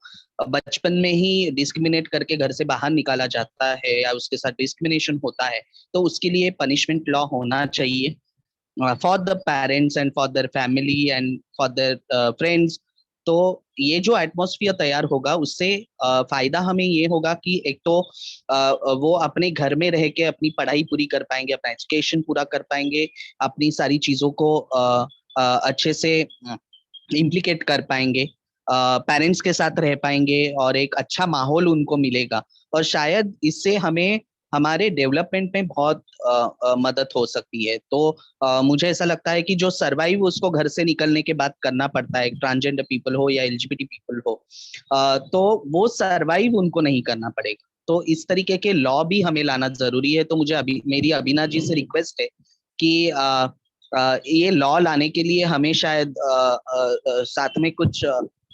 बचपन में ही डिस्क्रिमिनेट करके घर से बाहर निकाला जाता है या उसके साथ डिस्क्रिमिनेशन होता है, तो उसके लिए पनिशमेंट लॉ होना चाहिए for the parents and for their family and for their friends. तो ये जो एटमॉस्फेयर तैयार होगा, उससे फायदा हमें ये होगा कि एक तो वो अपने घर में रह के अपनी पढ़ाई पूरी कर पाएंगे, अपना एजुकेशन पूरा कर पाएंगे, अपनी सारी चीजों को अच्छे से इम्प्लीकेट कर पाएंगे, पेरेंट्स के साथ रह पाएंगे और एक अच्छा माहौल उनको मिलेगा. और शायद इससे हमें हमारे डेवलपमेंट में बहुत मदद हो सकती है. तो मुझे ऐसा लगता है कि जो सर्वाइव उसको घर से निकलने के बाद करना पड़ता है, ट्रांसजेंडर पीपल हो या LGBT पीपल हो, तो वो सर्वाइव उनको नहीं करना पड़ेगा. तो इस तरीके के लॉ भी हमें लाना जरूरी है. तो मुझे मेरी अबीना जी से रिक्वेस्ट है कि ये लॉ लाने के लिए हमें शायद साथ में कुछ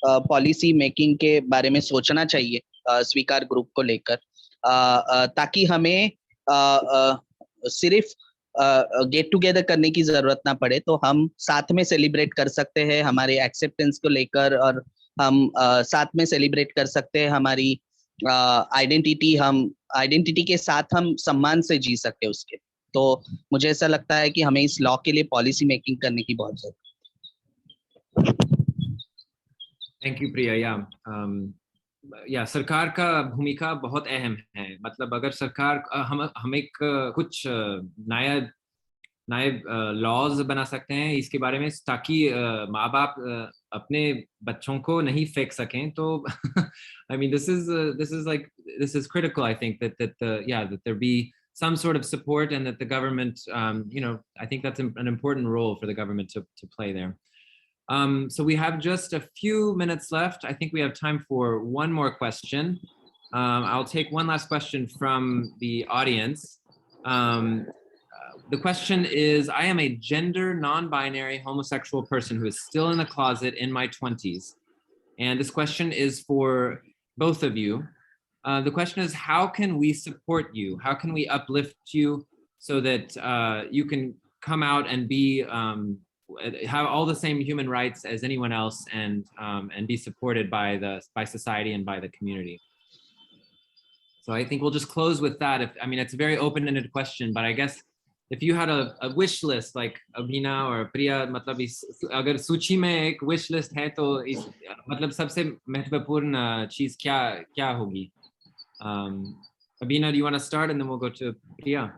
पॉलिसी मेकिंग के बारे में सोचना चाहिए स्वीकार ग्रुप को लेकर, ताकि हमें सिर्फ गेट टुगेदर करने की जरूरत ना पड़े. तो हम साथ में सेलिब्रेट कर सकते हैं हमारे एक्सेप्टेंस को लेकर, और हम साथ में सेलिब्रेट कर सकते हैं हमारी आइडेंटिटी के साथ हम सम्मान से जी सकते हैं उसके. तो मुझे ऐसा लगता है कि हमें इस लॉ के लिए पॉलिसी मेकिंग करने की बहुत जरूरत है. Thank you, Priya. या सरकार का भूमिका बहुत अहम है. मतलब अगर सरकार हम एक कुछ नए लॉज बना सकते हैं इसके बारे में, ताकि माँ बाप अपने बच्चों को नहीं फेंक सकें. तो I mean, this is critical. I think that there be some sort of support, and that the government, I think that's an important role for the government to play there. So we have just a few minutes left. I think we have time for one more question. I'll take one last question from the audience. The question is, I am a gender non-binary homosexual person who is still in the closet in my 20s. And this question is for both of you. The question is, how can we support you? How can we uplift you so that you can come out and be have all the same human rights as anyone else, and be supported by society and by the community? So I think we'll just close with that. It's a very open-ended question, but I guess if you had a wish list, like Abhina or Priya, मतलब अगर सूची में एक wish list है, तो मतलब सबसे महत्वपूर्ण चीज क्या होगी? Abhina, do you want to start, and then we'll go to Priya?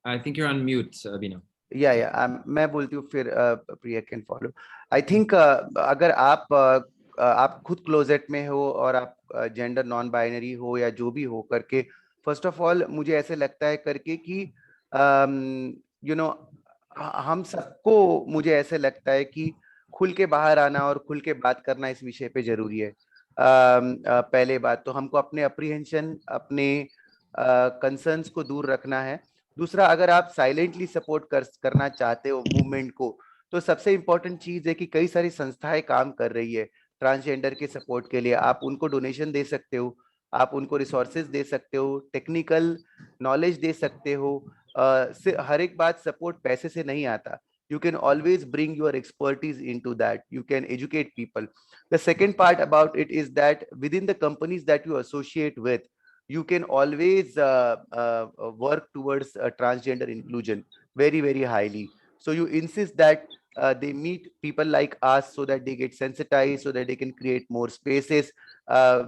I think you're on mute, Abhina. मैं बोलती हूँ, फिर प्रिया कैन फॉलो. आई थिंक अगर आप आप खुद क्लोजेट में हो और आप जेंडर नॉन बाइनरी हो या जो भी हो करके, फर्स्ट ऑफ ऑल मुझे ऐसे लगता है करके कि यू नो हम सबको, मुझे ऐसे लगता है कि खुल के बाहर आना और खुल के बात करना इस विषय पे जरूरी है। पहले बात तो हमको अपने अप्रीहेंशन, अपने कंसर्न्स को दूर रखना है। दूसरा, अगर आप साइलेंटली सपोर्ट करना चाहते हो मूवमेंट को, तो सबसे इंपॉर्टेंट चीज है कि कई सारी संस्थाएं काम कर रही है ट्रांसजेंडर के सपोर्ट के लिए। आप उनको डोनेशन दे सकते हो, आप उनको रिसोर्सेज दे सकते हो, टेक्निकल नॉलेज दे सकते हो। हर एक बात सपोर्ट पैसे से नहीं आता। You can always bring your expertise into that. You can educate people. The second part about it is that within the companies that you associate with, you can always work towards transgender inclusion very, very highly. So you insist that they meet people like us so that they get sensitized, so that they can create more spaces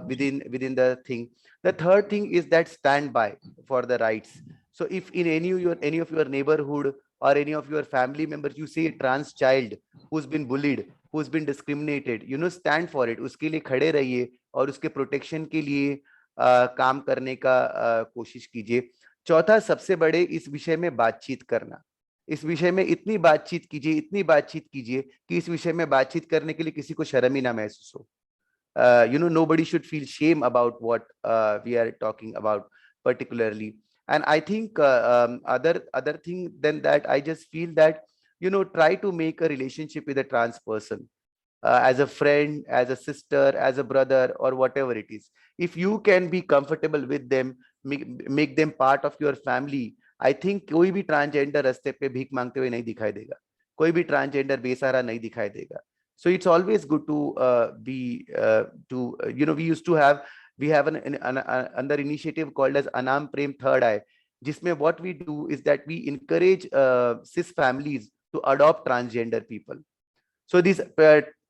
within the thing. The third thing is that stand by for the rights. So if in any of your neighborhood or any of your family members you see a trans child who's been bullied, who's been discriminated, stand for it. उसके लिए खड़े रहिए और उसके protection के लिए काम करने का कोशिश कीजिए। चौथा, सबसे बड़े इस विषय में बातचीत करना। इस विषय में इतनी बातचीत कीजिए, इतनी बातचीत कीजिए कि इस विषय में बातचीत करने के लिए किसी को शर्म ही ना महसूस हो। Nobody should feel shame about what we are talking about particularly. And I think other thing than that, I just feel that try to make a relationship with a trans person, as a friend, as a sister, as a brother, or whatever it is. If you can be comfortable with them, make them part of your family, I think कोई भी transgender रास्ते पे भीख मांगते हुए नहीं दिखाई देगा, कोई भी ट्रांसजेंडर बेसहारा नहीं दिखाई देगा. So it's always good to we have an another initiative called as Anam Prem Third Eye, जिसमें what we do is that we encourage cis families to adopt transgender people. So these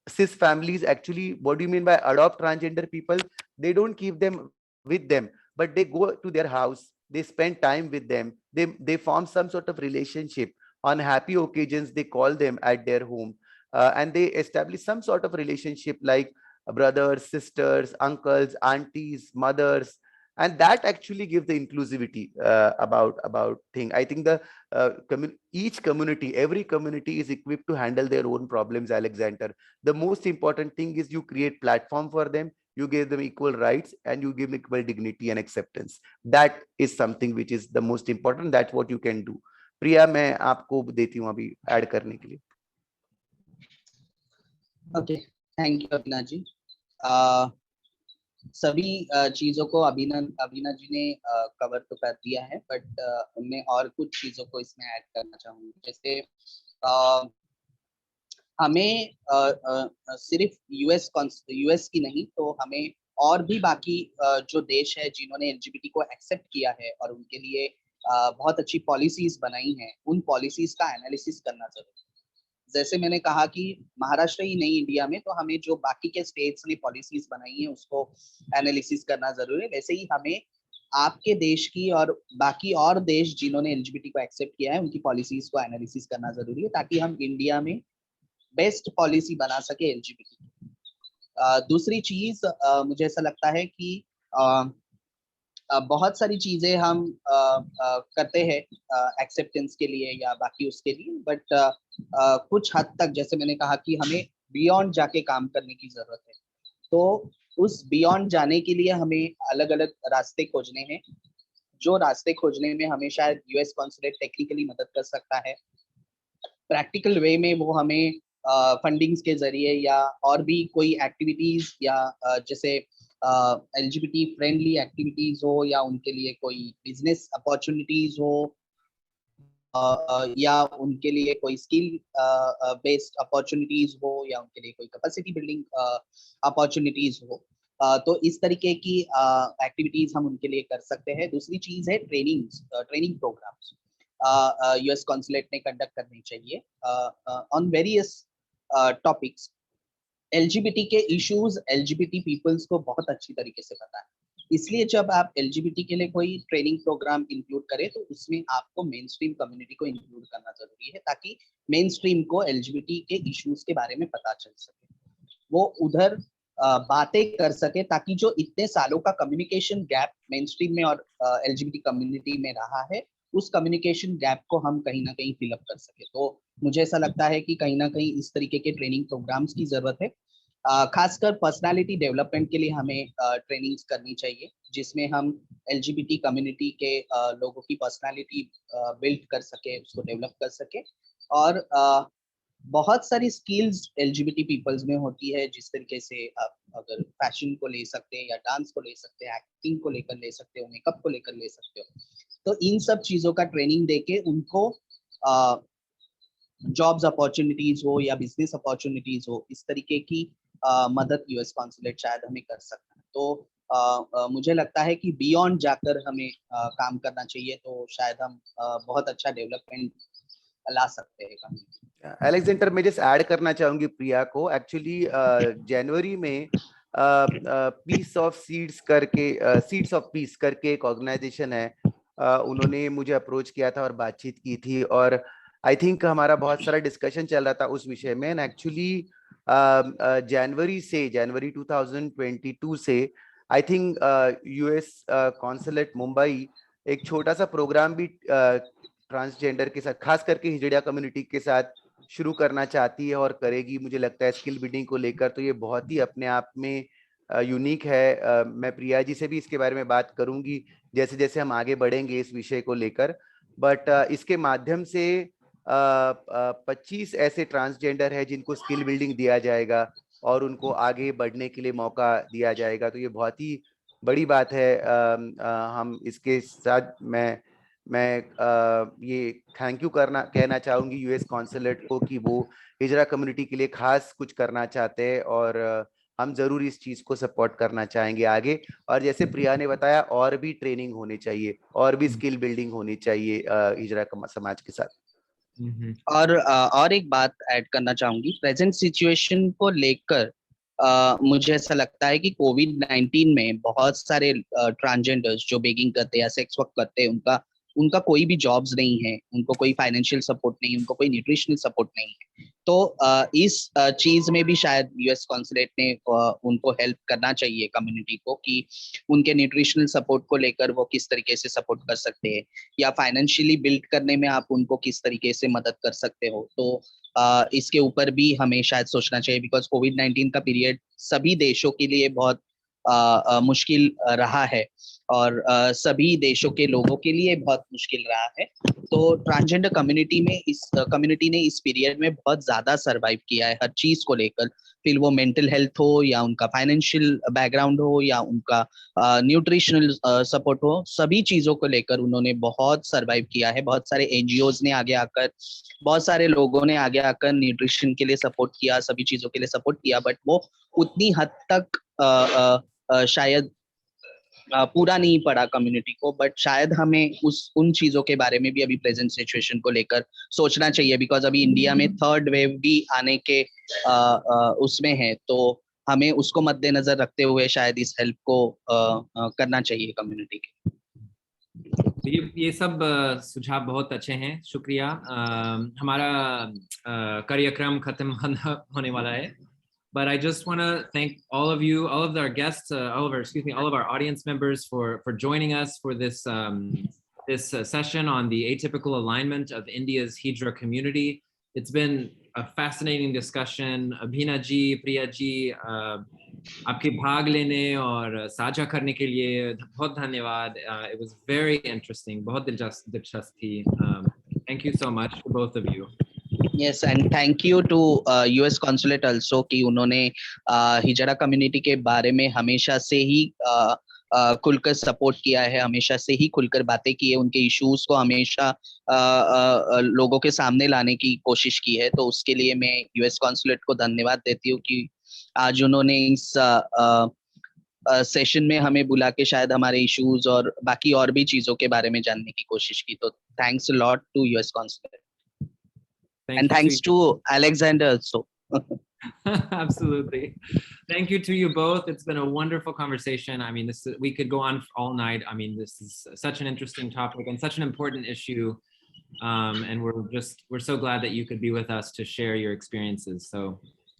cis families, actually, what do you mean by adopt transgender people? They don't keep them with them, but they go to their house, they spend time with them, they form some sort of relationship. On happy occasions, they call them at their home, and they establish some sort of relationship like brothers, sisters, uncles, aunties, mothers, and that actually gives the inclusivity about thing. I think the each community, every community is equipped to handle their own problems, Alexander. The most important thing is you create platform for them, you give them equal rights, and you give them equal dignity and acceptance. That is something which is the most important. That's what you can do. प्रिया, मैं आपको देती हूँ अभी add करने के लिए. Okay, thank you अभिना जी. सभी चीजों को अभिना जी ने कवर तो कर दिया है, बट मैं और कुछ चीजों को इसमें ऐड करना चाहूंगी. जैसे हमें सिर्फ यूएस की नहीं, तो हमें और भी बाकी जो देश है जिन्होंने एलजीबीटी को एक्सेप्ट किया है और उनके लिए बहुत अच्छी पॉलिसीज बनाई हैं, उन पॉलिसीज का एनालिसिस करना जरूरी है. जैसे मैंने कहा कि महाराष्ट्र ही नहीं इंडिया में, तो हमें जो बाकी के स्टेट्स ने पॉलिसीज बनाई है उसको एनालिसिस करना जरूरी है. वैसे ही हमें आपके देश की और बाकी और देश जिन्होंने एलजीबीटी को एक्सेप्ट किया है उनकी पॉलिसीज को एनालिसिस करना जरूरी है, ताकि हम इंडिया में बेस्ट पॉलिसी बना सके एलजीबीटी. दूसरी चीज मुझे ऐसा लगता है कि बहुत सारी चीजें हम करते हैं एक्सेप्टेंस के लिए या बाकी उसके लिए, बट कुछ हद तक, जैसे मैंने कहा कि हमें बियॉन्ड जाके काम करने की जरूरत है. तो उस बियॉन्ड जाने के लिए हमें अलग अलग रास्ते खोजने हैं. जो रास्ते खोजने में हमें शायद यूएस कॉन्सुलेट टेक्निकली मदद कर सकता है. प्रैक्टिकल वे में वो हमें फंडिंग्स के जरिए या और भी कोई एक्टिविटीज या जैसे एलजीबीटी फ्रेंडली एक्टिविटीज हो, या उनके लिए कोई बिजनेस अपॉर्चुनिटीज हो, या उनके लिए कोई स्किल बेस्ड अपॉर्चुनिटीज हो, या उनके लिए कोई कैपेसिटी बिल्डिंग अपॉर्चुनिटीज हो. तो इस तरीके की एक्टिविटीज हम उनके लिए कर सकते हैं. दूसरी चीज है ट्रेनिंग प्रोग्राम्स. यूएस कॉन्सुलेट ने कंडक्ट करनी चाहिए ऑन वेरियस टॉपिक्स. एलजीबीटी के इश्यूज एलजीबीटी पीपल्स को बहुत अच्छी तरीके से पता है, इसलिए जब आप एलजीबीटी के लिए कोई ट्रेनिंग प्रोग्राम इंक्लूड करें तो उसमें आपको मेन स्ट्रीम कम्युनिटी को इंक्लूड करना जरूरी है, ताकि मेन स्ट्रीम को एलजीबीटी के इश्यूज के बारे में पता चल सके. वो उधर बातें कर सके, ताकि जो इतने सालों का कम्युनिकेशन गैप मेन स्ट्रीम में और एलजीबीटी कम्युनिटी में रहा है, उस कम्युनिकेशन गैप को हम कहीं ना कहीं फिलअप कर सके। तो मुझे ऐसा लगता है कि कहीं ना कहीं इस तरीके के ट्रेनिंग प्रोग्राम्स की जरूरत है। खासकर पर्सनालिटी डेवलपमेंट के लिए हमें ट्रेनिंग्स करनी चाहिए, जिसमें हम एलजीबीटी कम्युनिटी के लोगों की पर्सनालिटी बिल्ड कर सके, उसको डेवलप कर सके। और बहुत सारी स्किल्स एलजीबीटी पीपल्स में होती है, जिस तरीके से आप अगर फैशन को ले सकते हैं या डांस को ले सकते हैं, एक्टिंग को लेकर ले सकते हो, मेकअप को लेकर ले सकते हो। तो इन सब चीजों का ट्रेनिंग देके उनको जॉब्स अपॉर्चुनिटीज हो या बिजनेस अपॉर्चुनिटीज हो, इस तरीके की मदद यूएस कॉन्सुलेट शायद हमें कर सकता है। तो मुझे लगता है कि बियॉन्ड जाकर हमें काम करना चाहिए, तो शायद हम बहुत अच्छा डेवलपमेंट ला सकते हैं। अलेक्जेंडर, मैं जस्ट ऐड करना चाहूंगी प्रिया को। एक्चुअली जनवरी में पीस ऑफ सीड्स करके, सीड्स ऑफ पीस करके एक ऑर्गेनाइजेशन है, उन्होंने मुझे अप्रोच किया था और बातचीत की थी, और आई थिंक हमारा बहुत सारा डिस्कशन चल रहा था उस विषय में। एंड एक्चुअली जनवरी 2022 से I think US consulate Mumbai एक छोटा सा प्रोग्राम भी ट्रांसजेंडर के साथ, खास करके हिजड़ा कम्युनिटी के साथ शुरू करना चाहती है और करेगी, मुझे लगता है स्किल बिल्डिंग को लेकर। तो ये बहुत ही अपने आप में यूनिक है। मैं प्रिया जी से भी इसके बारे में बात करूंगी जैसे जैसे हम आगे बढ़ेंगे इस विषय को लेकर। बट इसके माध्यम से 25 ऐसे ट्रांसजेंडर है जिनको स्किल बिल्डिंग दिया जाएगा और उनको आगे बढ़ने के लिए मौका दिया जाएगा। तो ये बहुत ही बड़ी बात है। हम इसके साथ मैं ये थैंक यू कहना चाहूंगी यूएस कॉन्सुलेट को कि वो हिजरा कम्युनिटी के लिए खास कुछ करना चाहते हैं, और हम जरूर इस चीज को सपोर्ट करना चाहेंगे आगे। और जैसे प्रिया ने बताया, और भी ट्रेनिंग होनी चाहिए और भी स्किल बिल्डिंग होनी चाहिए हिजरा समाज के साथ। और एक बात ऐड करना चाहूंगी, प्रेजेंट सिचुएशन को लेकर मुझे ऐसा लगता है कि कोविड-19 में बहुत सारे ट्रांसजेंडर्स जो बेगिंग करते हैं या सेक्स वर्क करते हैं, उनका उनका कोई भी जॉब्स नहीं है, उनको कोई फाइनेंशियल सपोर्ट नहीं, उनको कोई न्यूट्रिशनल सपोर्ट नहीं है। तो इस चीज में भी शायद यूएस कॉन्सुलेट ने उनको हेल्प करना चाहिए कम्युनिटी को, कि उनके न्यूट्रिशनल सपोर्ट को लेकर वो किस तरीके से सपोर्ट कर सकते हैं, या फाइनेंशियली बिल्ड करने में आप उनको किस तरीके से मदद कर सकते हो। तो इसके ऊपर भी हमें शायद सोचना चाहिए, बिकॉज कोविड-19 का पीरियड सभी देशों के लिए बहुत मुश्किल रहा है, और सभी देशों के लोगों के लिए बहुत मुश्किल रहा है। तो ट्रांसजेंडर कम्युनिटी ने इस पीरियड में बहुत ज्यादा सरवाइव किया है हर चीज को लेकर, फिर वो मेंटल हेल्थ हो या उनका फाइनेंशियल बैकग्राउंड हो या उनका न्यूट्रिशनल सपोर्ट हो, सभी चीजों को लेकर उन्होंने बहुत सरवाइव किया है। बहुत सारे एनजीओज ने आगे आकर, बहुत सारे लोगों ने आगे आकर न्यूट्रिशन के लिए सपोर्ट किया, सभी चीजों के लिए सपोर्ट किया, बट वो उतनी हद तक शायद पूरा नहीं पड़ा कम्युनिटी को। बट शायद हमें उन चीजों के बारे में भी अभी प्रेजेंट सिचुएशन को लेकर सोचना चाहिए, बिकॉज अभी इंडिया में थर्ड वेव भी आने के उसमें है, तो हमें उसको मद्देनजर रखते हुए शायद इस हेल्प को करना चाहिए कम्युनिटी के। ये सब सुझाव बहुत अच्छे हैं, शुक्रिया। हमारा कार्यक्रम खत्म होने वाला है, but I just want to thank all of you, all of our guests, all of our audience members for joining us for this session on the atypical alignment of India's Hijra community. It's been a fascinating discussion. Abhina ji, Priya ji, आपके भाग लेने और साझा करने के लिए बहुत धन्यवाद. It was very interesting, बहुत दिलचस्प थी. Thank you so much to both of you. Yes, and thank you to US Consulate also, कि उन्होंने हिजड़ा कम्युनिटी के बारे में हमेशा से ही खुलकर सपोर्ट किया है, हमेशा से ही खुलकर बातें की है, उनके इश्यूज को हमेशा लोगों के सामने लाने की कोशिश की है। तो उसके लिए मैं यूएस कॉन्सुलेट को धन्यवाद देती हूँ कि आज उन्होंने इस सेशन में हमें बुला के शायद हमारे इश्यूज और बाकी और भी चीजों के बारे में जानने की कोशिश की। तो thanks a lot to US consulate, and thanks to Alexander also. Absolutely. Thank you to you both. It's been a wonderful conversation. I mean, we could go on all night. I mean, this is such an interesting topic and such an important issue. And we're so glad that you could be with us to share your experiences. So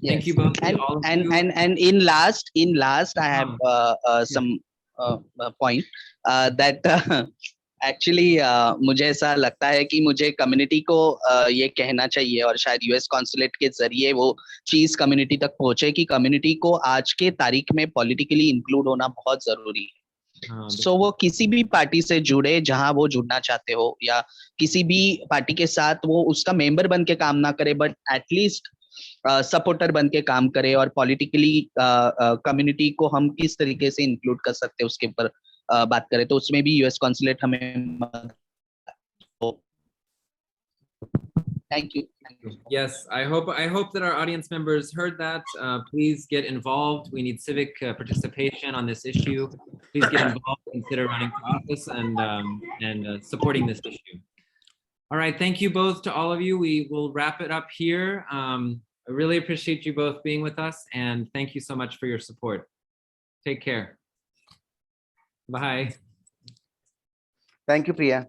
Thank you Yes. both. All of you. And in last I have some point that actually मुझे ऐसा लगता है कि मुझे community को ये कहना चाहिए और शायद यूएस कॉन्सुलेट के जरिए वो चीज कम्युनिटी तक पहुंचे कि कम्युनिटी को आज के तारीख में पॉलिटिकली इंक्लूड होना बहुत जरूरी है। सो वो किसी भी पार्टी से जुड़े जहां वो जुड़ना चाहते हो या किसी भी पार्टी के साथ वो उसका मेंबर बन के काम ना करे बट एटलीस्ट सपोर्टर बन के काम करे और पॉलिटिकली कम्युनिटी को हम किस तरीके से इंक्लूड कर सकते हैं उसके ऊपर बात करें तो उसमें भी यूएस कॉन्सुलेट हमें Thank you. Yes, I hope that our audience members heard that. Please get involved. We need civic participation on this issue. Please get involved, consider running for office and supporting this issue. All right, thank you both to all of you. We will wrap it up here. I really appreciate you both being with us and thank you so much for your support. Take care. Bye. Thank you, Priya.